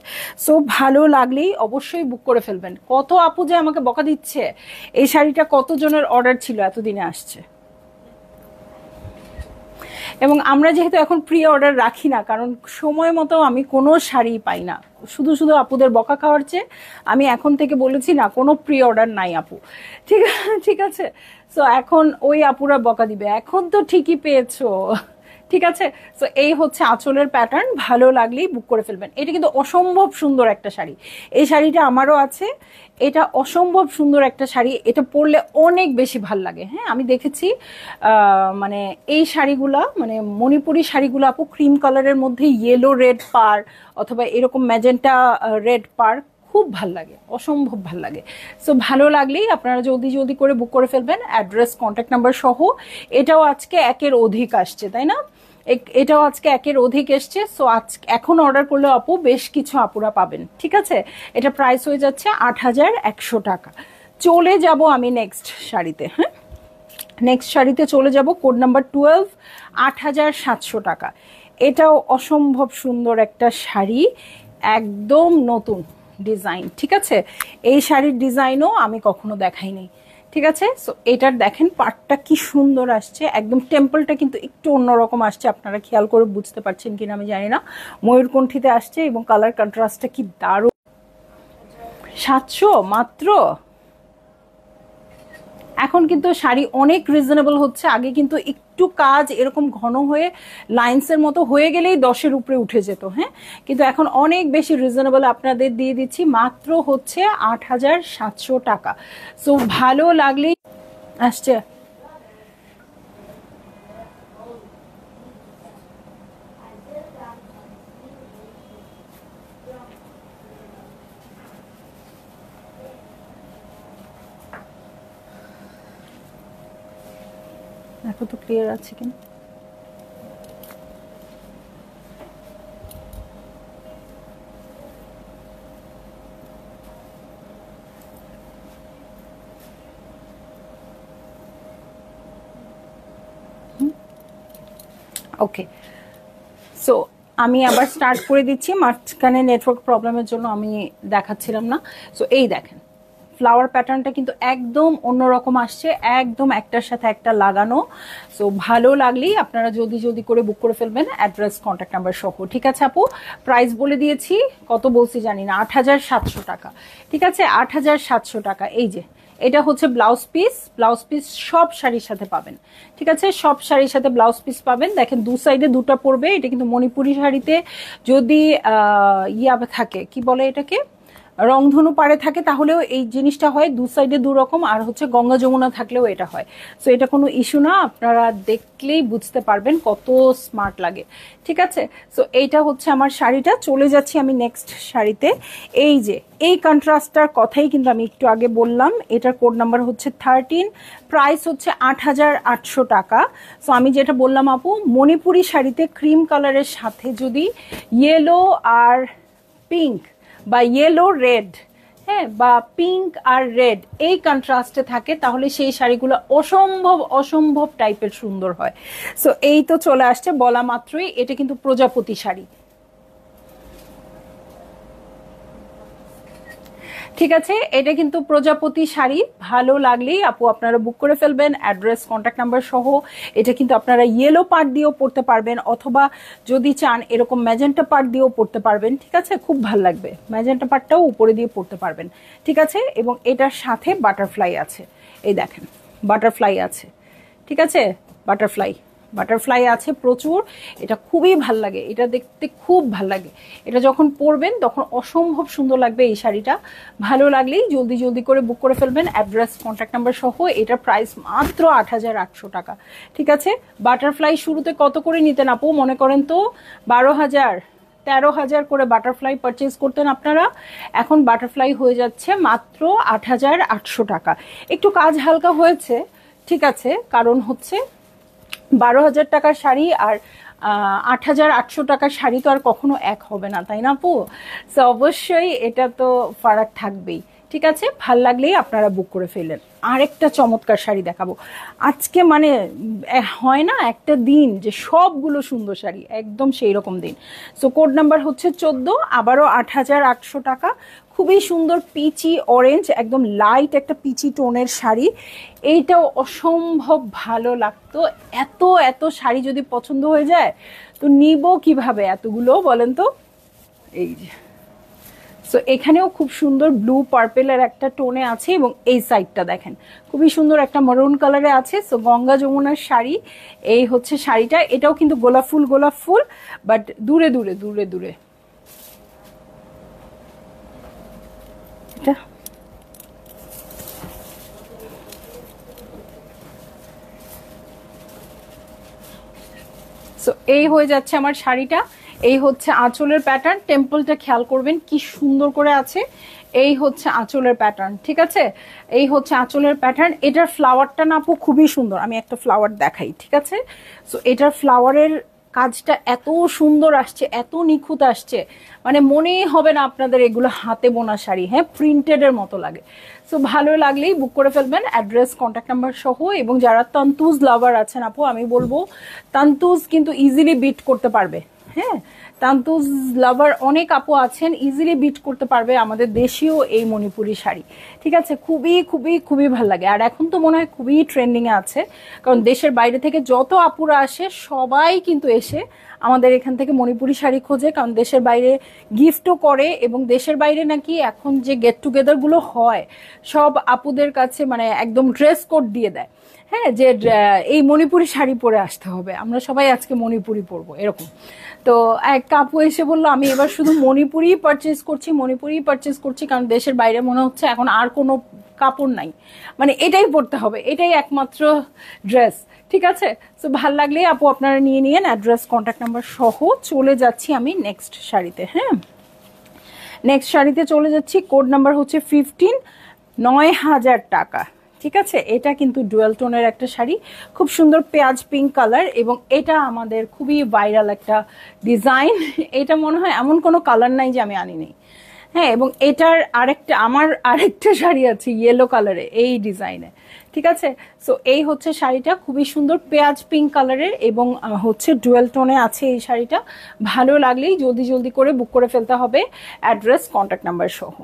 সো ভালো লাগলেই অবশ্যই বুক করে ফেলবেন। কত আপু যে আমাকে বকা দিচ্ছে, এই শাড়িটা কতজনের অর্ডার ছিল, এতদিনে আসছে। এবং আমরা যেহেতু এখন প্রি অর্ডার রাখি না, কারণ সময় মতো আমি কোনো শাড়ি পাই না, শুধু শুধু আপুদের বকা খাওয়ার চেয়ে আমি এখন থেকে বলেছি না, কোনো প্রি অর্ডার নাই আপু। ঠিক ঠিক আছে, সো এখন ওই আপুরা বকা দিবে, এখন তো ঠিকই পেয়েছো। ঠিক আছে। সো এই হচ্ছে আঁচলের প্যাটার্ন, ভালো লাগলেই বুক করে ফেলবেন। এটা কিন্তু অসম্ভব সুন্দর একটা শাড়ি, এই শাড়িটা আমারও আছে, এটা অসম্ভব সুন্দর একটা শাড়ি, এটা পরলে অনেক বেশি ভাল লাগে। হ্যাঁ, আমি দেখেছি মানে এই শাড়িগুলা, মানে মণিপুরি শাড়িগুলো আপু ক্রিম কালারের মধ্যে ইয়েলো রেড পার অথবা এরকম ম্যাজেন্টা রেড পার, খুব ভাল লাগে, অসম্ভব ভাল লাগে। সো ভালো লাগলেই আপনারা জলদি জলদি করে বুক করে ফেলবেন, অ্যাড্রেস কন্ট্যাক্ট নাম্বার সহ। এটাও আজকে একের অধিক আসছে, তাই না? এটাও আজকে একের অধিক এসছে। সো আজ এখন অর্ডার করলে আপু বেশ কিছু আপুরা পাবেন। ঠিক আছে, এটা প্রাইস হয়ে যাচ্ছে ৮,১০০ টাকা। চলে যাব আমি নেক্সট শাড়িতে। হ্যাঁ, নেক্সট শাড়িতে চলে যাব, কোড নাম্বার 12, ৮,৭০০ টাকা। এটাও অসম্ভব সুন্দর একটা শাড়ি, একদম নতুন ডিজাইন। ঠিক আছে, এই শাড়ির ডিজাইনও আমি কখনো দেখাইনি। ঠিক আছে, সো এটার দেখেন পাটটা কি সুন্দর আসছে, একদম টেম্পলটা কিন্তু একটু অন্যরকম আসছে, আপনারা খেয়াল করে বুঝতে পারছেন কিনা আমি জানি না। ময়ূরকণ্ঠীতে আসছে এবং কালার কন্ট্রাস্টটা কি দারুণ। 700 মাত্র। এখন কিন্তু শাড়ি অনেক রিজনেবল হচ্ছে, আগে কিন্তু একটু কাজ এরকম ঘন হয়ে লাইন্সের মতো হয়ে গেলেই 10-এর উপরে উঠে যেত। হ্যাঁ, কিন্তু এখন অনেক বেশি রিজনেবল আপনাদের দিয়ে দিচ্ছি, মাত্র হচ্ছে ৮,৭০০ টাকা। সো ভালো লাগলেই আসছে। দেখো তো ক্লিয়ার আছে কিনা। ওকে, সো আমি আবার স্টার্ট করে দিচ্ছি, মাঝখানে নেটওয়ার্ক প্রবলেমের জন্য আমি দেখাচ্ছিলাম না। সো এই দেখেন ফ্লাওয়ার প্যাটার্নটা কিন্তু একদম অন্যরকম আসছে, একদম একটার সাথে একটা লাগানো। সো ভালো লাগলেই আপনারা জলদি জলদি করে বুক করে ফেলবেন, অ্যাড্রেস কন্ট্যাক্ট নাম্বার সহ। ঠিক আছে আপু, প্রাইস বলে দিয়েছি, কত বলছি জানি না, ৮,৭০০ টাকা। ঠিক আছে, ৮,৭০০ টাকা। এই যে এটা হচ্ছে ব্লাউজ পিস, ব্লাউজ পিস সব শাড়ির সাথে পাবেন। ঠিক আছে, সব শাড়ির সাথে ব্লাউজ পিস পাবেন। দেখেন দু সাইডে দুটো পড়বে, এটা কিন্তু মণিপুরি শাড়িতে যদি ইয়া থাকে, কি বলে এটাকে, রংধনু পাড়ে থাকে, তাহলেও এই জিনিসটা হয়, দু সাইডে দু রকম। আর হচ্ছে গঙ্গা যমুনা থাকলেও এটা হয়। সো এটা কোনো ইস্যু না, আপনারা দেখলেই বুঝতে পারবেন কত স্মার্ট লাগে। ঠিক আছে, সো এইটা হচ্ছে আমার শাড়িটা। চলে যাচ্ছি আমি নেক্সট শাড়িতে। এই যে এই কন্ট্রাস্টটার কথাই কিন্তু আমি একটু আগে বললাম, এটার কোড নাম্বার হচ্ছে 13, প্রাইস হচ্ছে ৮,৮০০ টাকা। সো আমি যেটা বললাম আপু, মণিপুরি শাড়িতে ক্রিম কালারের সাথে যদি ইয়েলো আর পিঙ্ক বা ইয়েলো রেড, হ্যাঁ, বা পিঙ্ক আর রেড এই কন্ট্রাস্টে থাকে, তাহলে সেই শাড়িগুলো অসম্ভব অসম্ভব টাইপের সুন্দর হয়। সো এই তো চলে আসছে বলা মাত্রই, এটা কিন্তু প্রজাপতি শাড়ি। ঠিক আছে, এটা কিন্তু প্রজাপতি শাড়ি, ভালো লাগলেই আপু আপনারা বুক করে ফেলবেন, অ্যাড্রেস কন্ট্যাক্ট নাম্বার সহ। এটা কিন্তু আপনারা ইয়েলো পার্ট দিয়েও পড়তে পারবেন, অথবা যদি চান এরকম ম্যাজেন্টা পার্ট দিয়েও পড়তে পারবেন। ঠিক আছে, খুব ভালো লাগবে, ম্যাজেন্টা পার্টটাও উপরে দিয়ে পড়তে পারবেন। ঠিক আছে, এবং এটার সাথে বাটারফ্লাই আছে, এই দেখেন বাটারফ্লাই আছে। ঠিক আছে, বাটারফ্লাই বাটারফ্লাই আছে প্রচুর, এটা খুবই ভাল লাগে, এটা দেখতে খুব ভাল লাগে। এটা যখন পরবেন তখন অসম্ভব সুন্দর লাগবে এই শাড়িটা। ভালো লাগলেই জলদি জলদি করে বুক করে ফেলবেন, অ্যাড্রেস কন্ট্যাক্ট নাম্বার সহ। এটার প্রাইস মাত্র ৮,৮০০ টাকা। ঠিক আছে, বাটারফ্লাই শুরুতে কত করে নিতেন আপু, মনে করেন তো ১২,০০০ ১৩,০০০ করে বাটারফ্লাই পারচেজ করতেন আপনারা, এখন বাটারফ্লাই হয়ে যাচ্ছে মাত্র ৮,৮০০ টাকা। একটু কাজ হালকা হয়েছে, ঠিক আছে, কারণ হচ্ছে ১২,০০০ টাকার শাড়ি আর ৮,৮০০ টাকার শাড়ি তো আর কখনো এক হবে না, তাই না আপু? সো অবশ্যই এটা তো ফারাক থাকবেই। ঠিক আছে, ভাল লাগলেই আপনারা বুক করে ফেললেন। আরেকটা চমৎকার শাড়ি দেখাবো আজকে, মানে হয় না একটা দিন যে সবগুলো সুন্দর শাড়ি, একদম সেই রকম দিন। সো কোড নাম্বার হচ্ছে 14, আবারও ৮,৮০০ টাকা। খুবই সুন্দর পিচি অরেঞ্জ, একদম লাইট একটা পিচি টোনের শাড়ি, এইটাও অসম্ভব ভালো লাগতো। এত এত শাড়ি যদি পছন্দ হয়ে যায় তো নিব কিভাবে এতগুলো, বলেন তো? এই যে সো এখানেও খুব সুন্দর ব্লু পার্পেলের একটা টোনে আছে, এবং এই সাইডটা দেখেন খুবই সুন্দর একটা মারুন কালারে আছে। সো গঙ্গা যমুনার শাড়ি, এই হচ্ছে শাড়িটা। এটাও কিন্তু গোলাপ ফুল, বাট দূরে দূরে দূরে দূরে। এটা সো এই হয়ে যাচ্ছে আমার শাড়িটা। এই হচ্ছে আঁচলের প্যাটার্ন, টেম্পলটা খেয়াল করবেন কি সুন্দর করে আছে। এই হচ্ছে আঁচলের প্যাটার্ন, ঠিক আছে? এই হচ্ছে আঁচলের প্যাটার্ন। এটার ফ্লাওয়ারটা না আপু খুবই সুন্দর, আমি একটা ফ্লাওয়ার দেখাই, ঠিক আছে? সো এটার ফ্লাওয়ারের কাজটা এত সুন্দর আসছে, এত নিখুঁত আসছে, মানে মনেই হবে না আপনাদের এগুলো হাতে বোনা শাড়ি, হ্যাঁ, প্রিন্টেডের মতো লাগে। সো ভালো লাগলেই বুক করে ফেলবেন, অ্যাড্রেস, কন্ট্যাক্ট নাম্বার সহ। এবং যারা তান্তুজ লাভার আছেন আপু, আমি বলবো তান্তুজ কিন্তু ইজিলি বিট করতে পারবে, হ্যাঁ, তান্তুজ লাভার অনেক আপু আছেন, ইজিলি বিট করতে পারবে আমাদের দেশীয় এই মণিপুরি শাড়ি, ঠিক আছে? খুবই খুবই খুবই ভালো লাগে। আর এখন তো মনে হয় খুবই ট্রেন্ডিংয়ে আছে, কারণ দেশের বাইরে থেকে যত আপুরা আসে সবাই কিন্তু এসে আমাদের এখান থেকে মণিপুরি শাড়ি খোঁজে, কারণ দেশের বাইরে গিফটও করে। এবং দেশের বাইরে নাকি এখন যে গেট টুগেদারগুলো হয়, সব আপুদের কাছে মানে একদম ড্রেস কোড দিয়ে দেয়, হ্যাঁ, যে এই মণিপুরি শাড়ি পরে আসতে হবে, আমরা সবাই আজকে মণিপুরি পরবো, এরকম। তো এক আপু এসে বললো আমি এবার শুধু মণিপুরি পারচেস করছি, কারণ দেশের বাইরে মনে হচ্ছে এখন আর কোনো কাপড় নাই, মানে এটাই পরতে হবে, এটাই একমাত্র ড্রেস, ঠিক আছে? তো ভাল লাগলে আপু আপনারা নিয়ে নিয়েন, অ্যাড্রেস, কন্ট্যাক্ট নাম্বার সহ। চলে যাচ্ছি আমি নেক্সট শাড়িতে, হ্যাঁ, নেক্সট শাড়িতে চলে যাচ্ছি। কোড নাম্বার হচ্ছে 15, 9,000 টাকা, ঠিক আছে? এটা কিন্তু ডুয়েল টোনের একটা শাড়ি, খুব সুন্দর পেঁয়াজ পিঙ্ক কালার, এবং এটা আমাদের খুবই ভাইরাল একটা ডিজাইন। এটা মনে হয় এমন কোনো কালার নাই যে আমি আনি নেই, হ্যাঁ। এবং এটার আমার আরেকটা শাড়ি আছে ইয়েলো কালারে এই ডিজাইনে, ঠিক আছে? সো এই হচ্ছে শাড়িটা, খুবই সুন্দর পেঁয়াজ পিঙ্ক কালারের, এবং হচ্ছে ডুয়েল টোনে আছে এই শাড়িটা। ভালো লাগলেই জলদি জলদি করে বুক করে ফেলতে হবে, অ্যাড্রেস, কন্ট্যাক্ট নাম্বার সহ,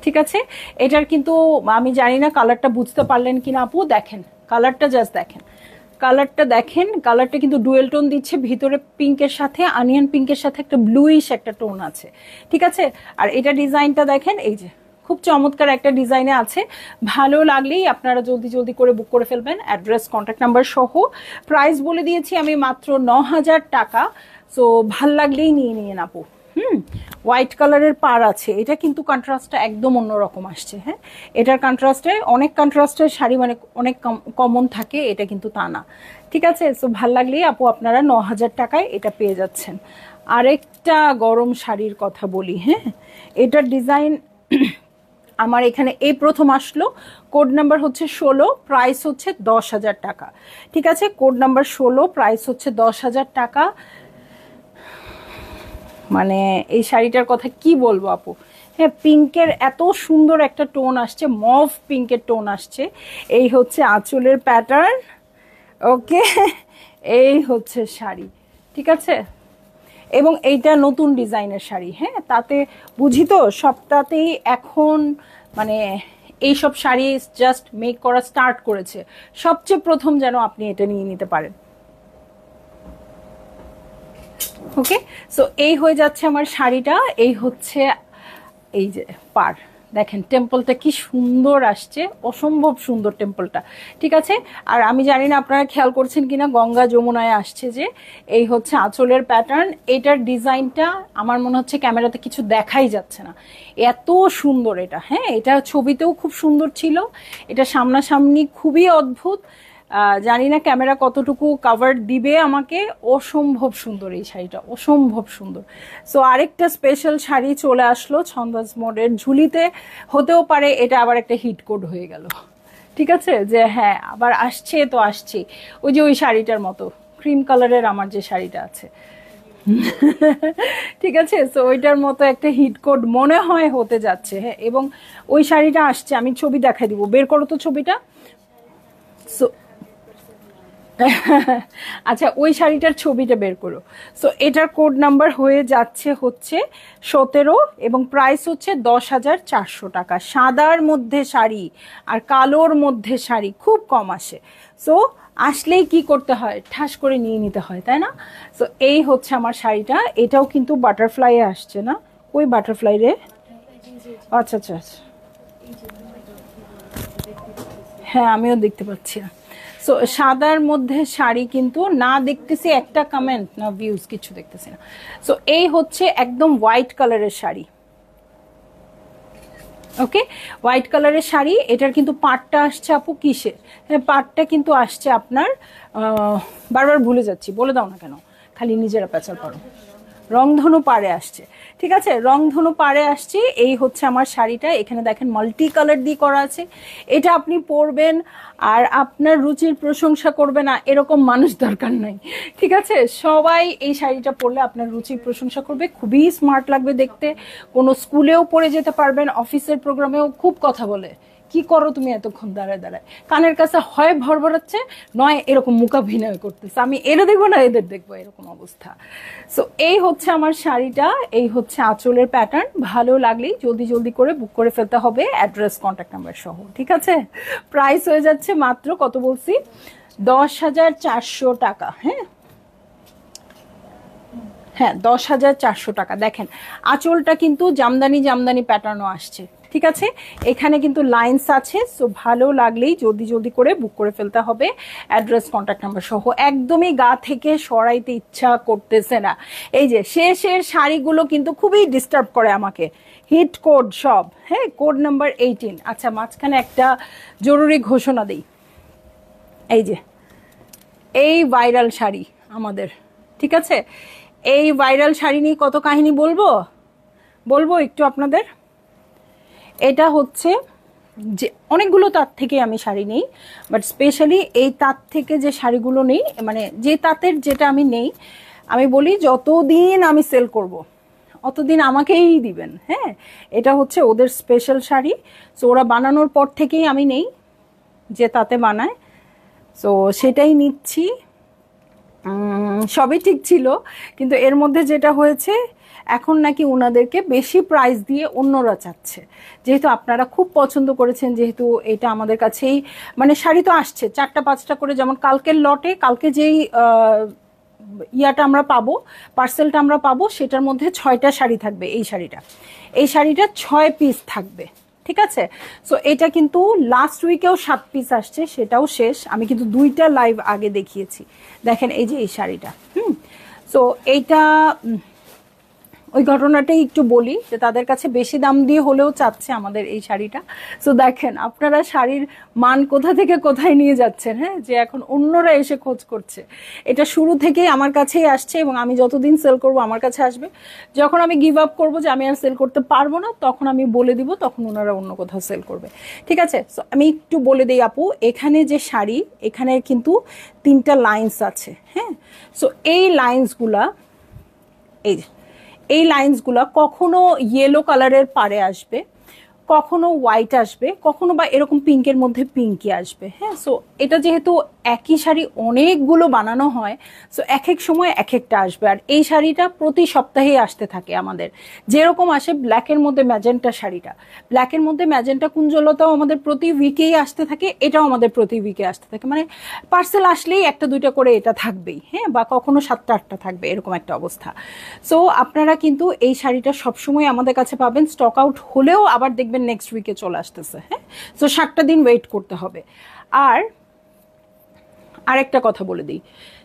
ঠিক আছে? এটার কিন্তু আমি জানি না কালারটা বুঝতে পারলেন কিনা আপু, দেখেন কালারটা, জাস্ট দেখেন কালারটা কিন্তু ডুয়েল টোন দিচ্ছে, ভিতরে পিঙ্কের সাথে, আনিয়ন পিঙ্কের সাথে একটা ব্লুইশ একটা টোন আছে, ঠিক আছে? আর এটা ডিজাইনটা দেখেন, এই যে খুব চমৎকার একটা ডিজাইনে আছে। ভালো লাগলেই আপনারা জলদি জলদি করে বুক করে ফেলবেন, অ্যাড্রেস, কন্ট্যাক্ট নাম্বার সহ। প্রাইস বলে দিয়েছি আমি মাত্র 9,000 টাকা। সো ভাল লাগলেই নিয়ে নিন আপু। হোয়াইট কালারের পার আছে, এটা কিন্তু কন্ট্রাস্টটা একদম অন্যরকম আসছে, হ্যাঁ। এটার কন্ট্রাস্টে অনেক কন্ট্রাস্টের শাড়ি মানে অনেক কমন থাকে, এটা কিন্তু তা না, ঠিক আছে? সো ভাল লাগলেই আপু আপনারা 9,000 টাকায় এটা পেয়ে যাচ্ছেন। আরেকটা গরম শাড়ির কথা বলি, হ্যাঁ, এটার ডিজাইন আমার এখানে এই প্রথম আসলো। কোড নাম্বার হচ্ছে 16, প্রাইস হচ্ছে 10,000 টাকা, ঠিক আছে? কোড নাম্বার 16, প্রাইস হচ্ছে 10,000 টাকা। মানে এই শাড়িটার কথা কি বলবো আপু, হ্যাঁ, পিঙ্কের এত সুন্দর একটা টোন আসছে, মভ পিঙ্কের টোন আসছে। এই হচ্ছে আঁচলের প্যাটার্ন, ওকে, এই হচ্ছে শাড়ি, ঠিক আছে? এবং এইটা নতুন ডিজাইনের শাড়ি, হ্যাঁ, তাতে বুঝি তো সবটাতেই এখন মানে এইসব শাড়ি জাস্ট মেক করা স্টার্ট করেছে, সবচেয়ে প্রথম যেন আপনি এটা নিয়ে নিতে পারেন, ওকে? সো এই হয়ে যাচ্ছে আমার শাড়িটা। এই হচ্ছে এই যে পার, দেখেন টেম্পলটা কি সুন্দর আসছে, অসম্ভব সুন্দর টেম্পলটা, ঠিক আছে? আর আমি জানি না আপনারা খেয়াল করছেন কিনা, গঙ্গা যমুনায় আসছে যে। এই হচ্ছে আঁচলের প্যাটার্ন, এটার ডিজাইনটা আমার মনে হচ্ছে ক্যামেরাতে কিছু দেখাই যাচ্ছে না, এত সুন্দর এটা, হ্যাঁ। এটা ছবিতেও খুব সুন্দর ছিল, এটা সামনাসামনি খুবই অদ্ভুত। জানি না ক্যামেরা কতটুকু কাভার দিবে আমাকে, অসম্ভব সুন্দর এই শাড়িটা, অসম্ভব সুন্দর। সো আরেকটা স্পেশাল শাড়ি চলে আসলো ছন্দাজ মোডের ঝুলিতে, হতেও পারে এটা আবার একটা হিট কোড হয়ে গেল, ঠিক আছে? যে হ্যাঁ আবার আসছে তো আসছে, ওই যে ওই শাড়িটার মতো ক্রিম কালারের আমার যে শাড়িটা আছে, ঠিক আছে? সো ওইটার মতো একটা হিট কোড মনে হয় হতে যাচ্ছে, হ্যাঁ। এবং ওই শাড়িটা আসছে, আমি ছবি দেখাই দিব, বের করো তো ছবিটা। সো আচ্ছা, ওই শাড়িটার ছবিটা বের করো। সো এটার কোড নাম্বার হয়ে যাচ্ছে হচ্ছে 17 এবং প্রাইস হচ্ছে 10,400 টাকা। সাদার মধ্যে শাড়ি আর কালোর মধ্যে শাড়ি খুব কম আসে। সো আসলেই কি করতে হয়, ঠাস করে নিয়ে নিতে হয়, তাই না? সো এই হচ্ছে আমার শাড়িটা। এটাও কিন্তু বাটারফ্লাই আসছে না? ওই বাটারফ্লাই রে, আচ্ছা আচ্ছা আচ্ছা, হ্যাঁ আমিও দেখতে পাচ্ছি না। সো সাদার মধ্যে শাড়ি কিন্তু না দেখতেছি একটা কমেন্ট না ভিউজ, কিছু দেখতেছি না। সো এই হচ্ছে একদম হোয়াইট কালারের শাড়ি। ওকে, হোয়াইট কালারের শাড়ি। এটার কিন্তু পাটটা আসছে আপু কিসের? হ্যাঁ, পাটটা কিন্তু আসছে আপনার বারবার ভুলে যাচ্ছি, বলে দাও না কেন, খালি নিজেরা পেঁচাল পারো। রংধনু পাড়ে আসছে, ঠিক আছে, রংধনু পাড়ে আসছে। এই হচ্ছে আমার শাড়িটা। এখানে দেখেন মাল্টি কালার দিয়ে করা আছে। এটা আপনি পরবেন আর আপনার রুচির প্রশংসা করবে না এরকম মানুষ দরকার নাই, ঠিক আছে? সবাই এই শাড়িটা পরলে আপনার রুচির প্রশংসা করবে। খুবই স্মার্ট লাগবে দেখতে। কোনো স্কুলেও পরে যেতে পারবেন, অফিসের প্রোগ্রামেও। খুব কথা বলে, কি করো তুমি এতক্ষণ দাঁড়ায় দাঁড়ায়, কানের কাছে হয় ভরভরাচ্ছে, নয় এরকম মুখাভিনয় করতেছে, আমি এরা দেখবো না এদের দেখবো, এরকম অবস্থা। সো এই হচ্ছে আমার শাড়িটা, এই হচ্ছে আঁচলের প্যাটার্ন। ভালো লাগলেই জলদি জলদি করে বুক করে ফেলতে হবে, অ্যাড্রেস কন্ট্যাক্ট নাম্বার সহ, ঠিক আছে? প্রাইস হয়ে যাচ্ছে মাত্র কত বলছি, 10,400 টাকা। হ্যাঁ হ্যাঁ, 10,400 টাকা। দেখেন আঁচলটা কিন্তু জামদানি জামদানি প্যাটার্নও আসছে, ঠিক আছে? এখানে কিন্তু লাইন্স আছে। সো ভালো লাগলেই জলদি জলদি করে বুক করে ফেলতে হবে, অ্যাড্রেস কন্ট্যাক্ট নাম্বার সহ। একদমই গা থেকে সরাইতে ইচ্ছা করতেছে না। এই যে শেষের শাড়িগুলো কিন্তু খুবই ডিস্টার্ব করে আমাকে, হিট কোড সব। হ্যাঁ, কোড নাম্বার 18। আচ্ছা, মাঝখানে একটা জরুরি ঘোষণা দিই। এই যে এই ভাইরাল শাড়ি আমাদের, ঠিক আছে? এই ভাইরাল শাড়ি নিয়ে কত কাহিনী বলবো বলবো একটু আপনাদের। এটা হচ্ছে যে অনেকগুলো তাঁত থেকে আমি শাড়ি নেই, বাট স্পেশালি এই তাঁত থেকে যে শাড়িগুলো নেই, মানে যে তাঁতের যেটা আমি নেই, আমি বলি যতদিন আমি সেল করব অতদিন আমাকেই দিবেন। হ্যাঁ, এটা হচ্ছে ওদের স্পেশাল শাড়ি। সো ওরা বানানোর পর থেকেই আমি নেই, যে তাতে বানায়। সো সেটাই নিচ্ছি। সবই ঠিক ছিল, কিন্তু এর মধ্যে যেটা হয়েছে, এখন নাকি ওনাদেরকে বেশি প্রাইস দিয়ে অন্যরা চাচ্ছে। যেহেতু আপনারা খুব পছন্দ করেছেন, যেহেতু এটা আমাদের কাছেই, মানে শাড়ি তো আসছে 4টা 5টা করে, যেমন কালকের লটে, কালকে যেই ইয়াটা আমরা পাবো, পার্সেলটা আমরা পাবো, সেটার মধ্যে 6টা শাড়ি থাকবে। এই শাড়িটা 6 পিস থাকবে, ঠিক আছে? সো এটা কিন্তু লাস্ট উইকেও 7 পিস আসছে, সেটাও শেষ। আমি কিন্তু 2টা লাইভ আগে দেখিয়েছি। দেখেন এই যে এই শাড়িটা। সো এইটা ওই ঘটনাটাই একটু বলি, যে তাদের কাছে বেশি দাম দিয়ে হলেও চাচ্ছে আমাদের এই শাড়িটা। সো দেখেন আপনারা শাড়ির মান কোথা থেকে কোথায় নিয়ে যাচ্ছেন। হ্যাঁ, যে এখন অন্যরা এসে খোঁজ করছে। এটা শুরু থেকেই আমার কাছেই আসছে, এবং আমি যতদিন সেল করব আমার কাছে আসবে। যখন আমি গিভ আপ করবো যে আমি আর সেল করতে পারবো না, তখন আমি বলে দিব, তখন ওনারা অন্য কোথাও সেল করবে, ঠিক আছে? সো আমি একটু বলে দিই আপু, এখানে যে শাড়ি, এখানে কিন্তু 3টা লাইন্স আছে। হ্যাঁ, সো এই লাইন্সগুলা, এই লাইন্সগুলো কখনো ইয়েলো কালারের পাড়ে আসবে, কখনো হোয়াইট আসবে, কখনো বা এরকম পিঙ্কের মধ্যে পিঙ্কি আসবে। হ্যাঁ, সো এটা যেহেতু একই শাড়ি অনেকগুলো বানানো হয়, সো এক এক সময় এক একটা আসবে। আর এই শাড়িটা প্রতি সপ্তাহেই আসতে থাকে আমাদের। যেরকম আসে ব্ল্যাকের মধ্যে ম্যাজেন্টা শাড়িটা, ব্ল্যাকের মধ্যে ম্যাজেন্টা কুঞ্জলতাও আমাদের প্রতি উইকেই আসতে থাকে, এটাও আমাদের প্রতি উইকে আসতে থাকে। মানে পার্সেল আসলেই 1টা 2টা করে এটা থাকবেই। হ্যাঁ, বা কখনো 7টা 8টা থাকবে, এরকম একটা অবস্থা। সো আপনারা কিন্তু এই শাড়িটা সবসময় আমাদের কাছে পাবেন। স্টক আউট হলেও আবার দেখবেন নেক্সট উইকে চলে আসতেছে। হ্যাঁ, সো 7টা দিন ওয়েট করতে হবে। আর আরেকটা কথা বলে দিই,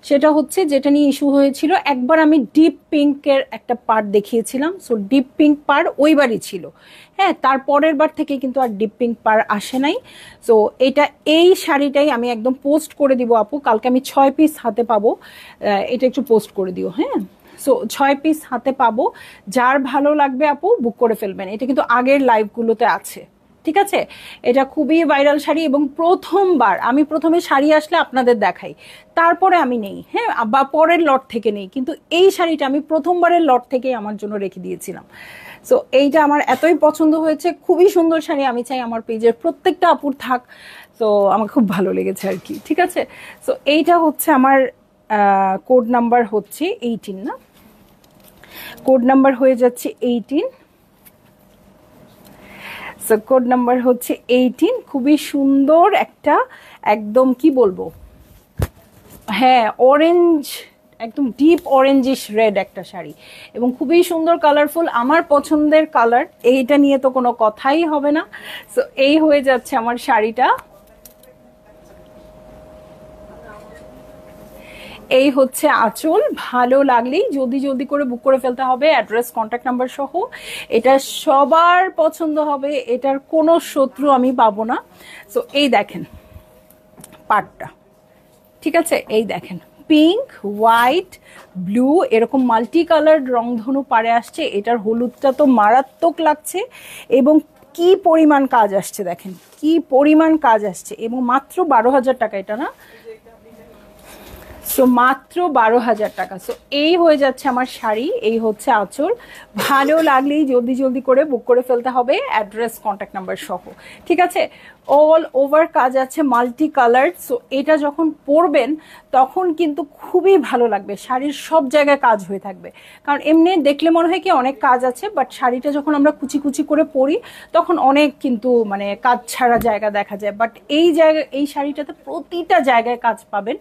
সেটা হচ্ছে যেটা নিয়ে ইস্যু হয়েছিল, একবার আমি ডিপ পিঙ্কের একটা পাড় দেখিয়েছিলাম। সো ডিপ পিঙ্ক পাড় ওইবারই ছিল। হ্যাঁ, তারপরের বার থেকে কিন্তু আর ডিপ পিঙ্ক পাড় আসে নাই। সো এই শাড়িটাই আমি একদম পোস্ট করে দিব আপু, কালকে আমি 6 পিস হাতে পাবো। এটা একটু পোস্ট করে দিও। হ্যাঁ, সো 6 পিস হাতে পাবো। যার ভালো লাগবে আপু বুক করে ফেলবেন। এটা কিন্তু আগের লাইভগুলোতে আছে, ঠিক আছে? এটা খুবই ভাইরাল শাড়ি, এবং প্রথমবার আমি প্রথমে শাড়ি আসলে আপনাদের দেখাই, তারপরে আমি নেই। হ্যাঁ, বা পরের লট থেকে নেই, কিন্তু এই শাড়িটা আমি প্রথমবারের লট থেকেই আমার জন্য রেখে দিয়েছিলাম। সো এইটা আমার এতই পছন্দ হয়েছে, খুবই সুন্দর শাড়ি। আমি চাই আমার পেজের প্রত্যেকটা আপুর থাক। তো আমার খুব ভালো লেগেছে আর কি। ঠিক আছে, সো এইটা হচ্ছে আমার কোড নাম্বার হচ্ছে 18 না, কোড নাম্বার হয়ে যাচ্ছে 18। সো কোড নাম্বার হচ্ছে 18। খুবই সুন্দর একটা, একদম কি বলবো, হ্যাঁ অরেঞ্জ, একদম ডিপ অরেঞ্জিশ রেড একটা শাড়ি, এবং খুবই সুন্দর কালারফুল, আমার পছন্দের কালার, এইটা নিয়ে তো কোনো কথাই হবে না। সো এই হয়ে যাচ্ছে আমার শাড়িটা, এই হচ্ছে আঁচল। ভালো লাগলেই জলদি জলদি করে বুক করে ফেলতে হবে, অ্যাড্রেস কন্ট্যাক্ট নাম্বার সহ। এটা সবার পছন্দ হবে, এটার কোনো শত্রু আমি পাবো না। সো এই দেখেন পাটটা, ঠিক আছে, এই দেখেন পিঙ্ক, হোয়াইট, ব্লু, এরকম মাল্টি কালার রংধনু পাড়ে আসছে। এটার হলুদটা তো মারাত্মক লাগছে, এবং কি পরিমাণ কাজ আসছে দেখেন, কি পরিমাণ কাজ আসছে, এবং মাত্র 12,000 টাকা এটা না, সো মাত্র 12,000 টাকা। সো এই হয়ে যাচ্ছে আমার শাড়ি, এই হচ্ছে আঁচল। ভালো লাগলেই জলদি জলদি করে বুক করে ফেলতে হবে, অ্যাড্রেস কন্ট্যাক্ট নাম্বার সহ। ঠিক আছে, অল ওভার কাজ আছে, মাল্টি কালার। সো এটা যখন পরবেন তখন কিন্তু খুবই ভালো লাগবে, শাড়ির সব জায়গায় কাজ হয়ে থাকবে। কারণ এমনি দেখলে মনে হয় কি অনেক কাজ আছে, বাট শাড়িটা যখন আমরা কুচি কুচি করে পরি তখন অনেক কিন্তু মানে কাজ ছাড়া জায়গা দেখা যায়। বাট এই জায়গা, এই শাড়িটাতে প্রতিটা জায়গায় কাজ পাবেন,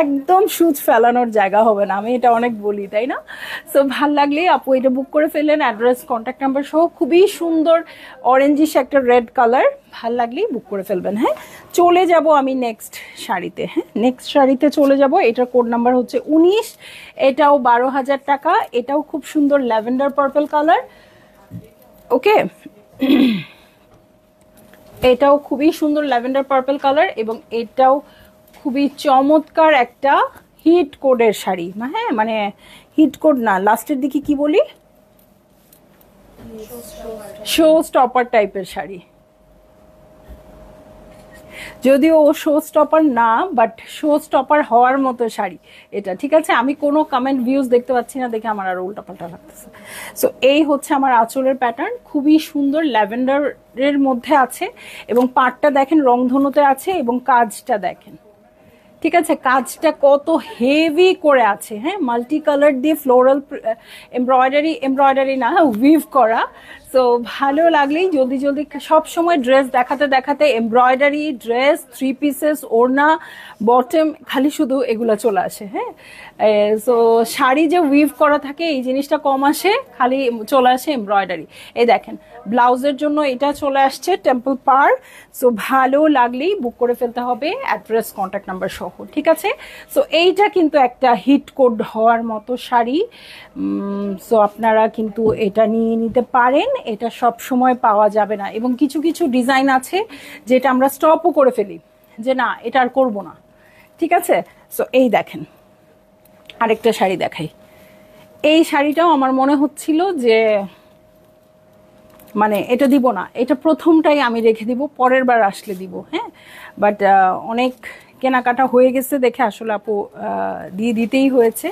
একদম সুচ ফেলানোর জায়গা হবে না, আমি এটা অনেক বলি, তাই না? সো ভাল লাগলে আপু এটা বুক করে ফেললেন, অ্যাড্রেস কন্ট্যাক্ট নাম্বার সহ। খুবই সুন্দর অরেঞ্জিশ একটা রেড কালার, ভাল লাগলেই বুক করে ফেলবেন। হ্যাঁ, চলে যাব আমি নেক্সট শাড়িতে। হ্যাঁ, নেক্সট শাড়িতে চলে যাব। এটার কোড নাম্বার হচ্ছে 19, এটাও 12,000 টাকা। এটাও খুব সুন্দর ল্যাভেন্ডার পার্পল কালার। ওকে, এটাও খুবই সুন্দর ল্যাভেন্ডার পার্পল কালার, এবং এটাও খুবই চমৎকার একটা হিট কোডের শাড়ি। হ্যাঁ, মানে হিট কোড না, লাস্টের দিকে কি বলি, শো স্টপার টাইপের শাড়ি। যদিও ও শো স্টপার না, বাট শো স্টপার হওয়ার মতো শাড়ি এটা। ঠিক আছে, আমি কোনো কমেন্ট ভিউজ দেখতে পাচ্ছি না দেখে আমার আরো উল্টাপাল্টা লাগতেছে। সো এই হচ্ছে আমার আঁচলের প্যাটার্ন, খুবই সুন্দর ল্যাভেন্ডারের মধ্যে আছে, এবং পাটটা দেখেন রংধনুতে আছে, এবং কাজটা দেখেন, ঠিক আছে, কাজটা কত হেভি করে আছে। হ্যাঁ, মাল্টি কালার দিয়ে ফ্লোরাল এমব্রয়ডারি না, উইভ করা। সো ভালো লাগলেই জলদি জলদি, সব সময় ড্রেস দেখাতে দেখাতে এমব্রয়ডারি, ড্রেস, 3 পিসেস, ওড়না, বটম, খালি শুধু এগুলা চলে আসে। হ্যাঁ, সো শাড়ি যে উইভ করা থাকে এই জিনিসটা কম আসে, খালি চলে আসে এমব্রয়ডারি। এই দেখেন ব্লাউজের জন্য এটা চলে আসছে টেম্পল পার। সো ভালো লাগলেই বুক করে ফেলতে হবে, অ্যাড্রেস কন্ট্যাক্ট নাম্বার সহ। ঠিক আছে, সো এইটা কিন্তু একটা হিট কোড হওয়ার মতো শাড়ি। সো আপনারা কিন্তু এটা নিয়ে নিতে পারেন, এটা সব সময় পাওয়া যাবে না, এবং কিছু কিছু ডিজাইন আছে যেটা আমরা স্টপও করে ফেলি, যে না এটা আর করবো না। ঠিক আছে, সো এই দেখেন আরেকটা শাড়ি দেখাই। এই শাড়িটাও আমার মনে হচ্ছিল যে মানে এটা দিব না, এটা প্রথমটাই আমি রেখে দিব, পরের বার আসলে দিব। হ্যাঁ, বাট অনেক কেনাকাটা হয়ে গেছে দেখে আসলে আপু দিয়ে দিতেই হয়েছে।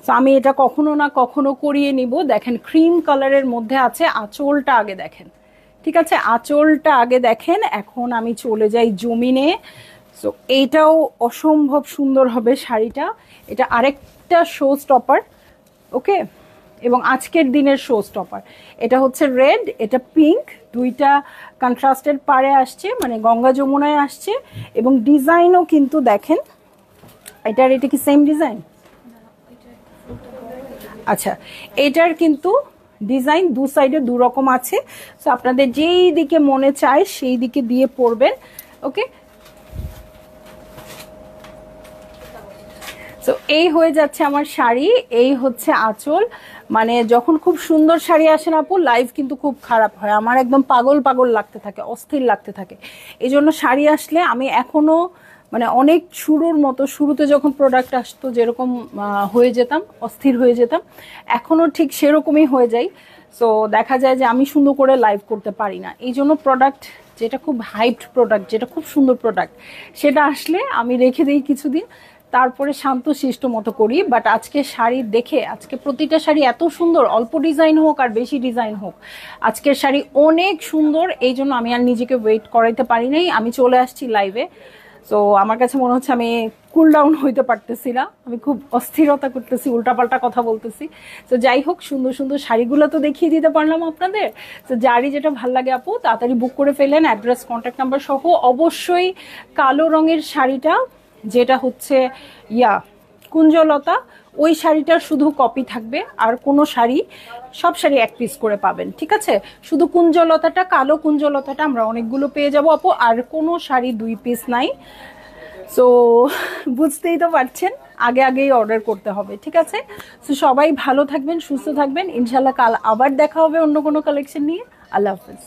তো আমি এটা কখনো না কখনো করিয়ে নিব। দেখেন ক্রিম কালারের মধ্যে আছে, আঁচলটা আগে দেখেন। ঠিক আছে, আঁচলটা আগে দেখেন। এখন আমি চলে যাই জমিনে। সো এইটাও অসম্ভব সুন্দর হবে শাড়িটা, এটা আরেকটা শো স্টপার। ওকে, এবং আজকের দিনের শো স্টপার। এটা হচ্ছে রেড, এটা পিঙ্ক, দুইটা কন্ট্রাস্টেড পাড়ে আসছে, মানে গঙ্গা যমুনায় আসছে, এবং ডিজাইনও কিন্তু দেখেন এটার, এটা কি সেম ডিজাইন? আচ্ছা, এটার কিন্তু ডিজাইন দু সাইডে দু রকম আছে। সো আপনাদের যেই দিকে মনে চায় সেই দিকে দিয়ে পরবেন। ওকে, তো এই হয়ে যাচ্ছে আমার শাড়ি, এই হচ্ছে আঁচল। মানে যখন খুব সুন্দর শাড়ি আসে না আপু, লাইফ কিন্তু খুব খারাপ হয়, আমার একদম পাগল পাগল লাগতে থাকে, অস্থির লাগতে থাকে। এই জন্য শাড়ি আসলে আমি এখনো মানে অনেক শুরুর মতো, শুরুতে যখন প্রোডাক্ট আসতো যেরকম হয়ে যেতাম, অস্থির হয়ে যেতাম, এখনো ঠিক সেরকমই হয়ে যাই। সো দেখা যায় যে আমি সুন্দর করে লাইভ করতে পারি না। এই জন্য প্রোডাক্ট যেটা খুব হাইপড প্রোডাক্ট, যেটা খুব সুন্দর প্রোডাক্ট, সেটা আসলে আমি রেখে দিই কিছুদিন, তারপরে শান্ত শিষ্ট মতো করি। বাট আজকে শাড়ি দেখে, আজকে প্রতিটা শাড়ি এত সুন্দর, অল্প ডিজাইন হোক আর বেশি ডিজাইন হোক, আজকের শাড়ি অনেক সুন্দর। এই জন্য আমি আর নিজেকে ওয়েট করাইতে পারি নাই, আমি চলে আসছি লাইভে। তো আমার কাছে মনে হচ্ছে আমি কুল ডাউন হইতে পারতেছি না, আমি খুব অস্থিরতা করতেছি, উল্টাপাল্টা কথা বলতেছি। তো যাই হোক, সুন্দর সুন্দর শাড়িগুলো তো দেখিয়ে দিতে পারলাম আপনাদের। তো যারই যেটা ভাল লাগে আপু তাড়াতাড়ি বুক করে ফেলেন, অ্যাড্রেস কন্ট্যাক্ট নাম্বার সহ। অবশ্যই কালো রঙের শাড়িটা, যেটা হচ্ছে কুঞ্জলতা, ওই শাড়িটার শুধু কপি থাকবে, আর কোনো শাড়ি, সব শাড়ি এক পিস করে পাবেন, ঠিক আছে? শুধু কুঞ্জলতাটা, কালো কুঞ্জলতাটা আমরা অনেকগুলো পেয়ে যাবো আপু, আর কোনো শাড়ি 2 পিস নাই। সো বুঝতেই তো পারছেন, আগে আগেই অর্ডার করতে হবে, ঠিক আছে? সো সবাই ভালো থাকবেন, সুস্থ থাকবেন, ইনশাল্লাহ কাল আবার দেখা হবে অন্য কোনো কালেকশন নিয়ে। আল্লাহ হাফেজ।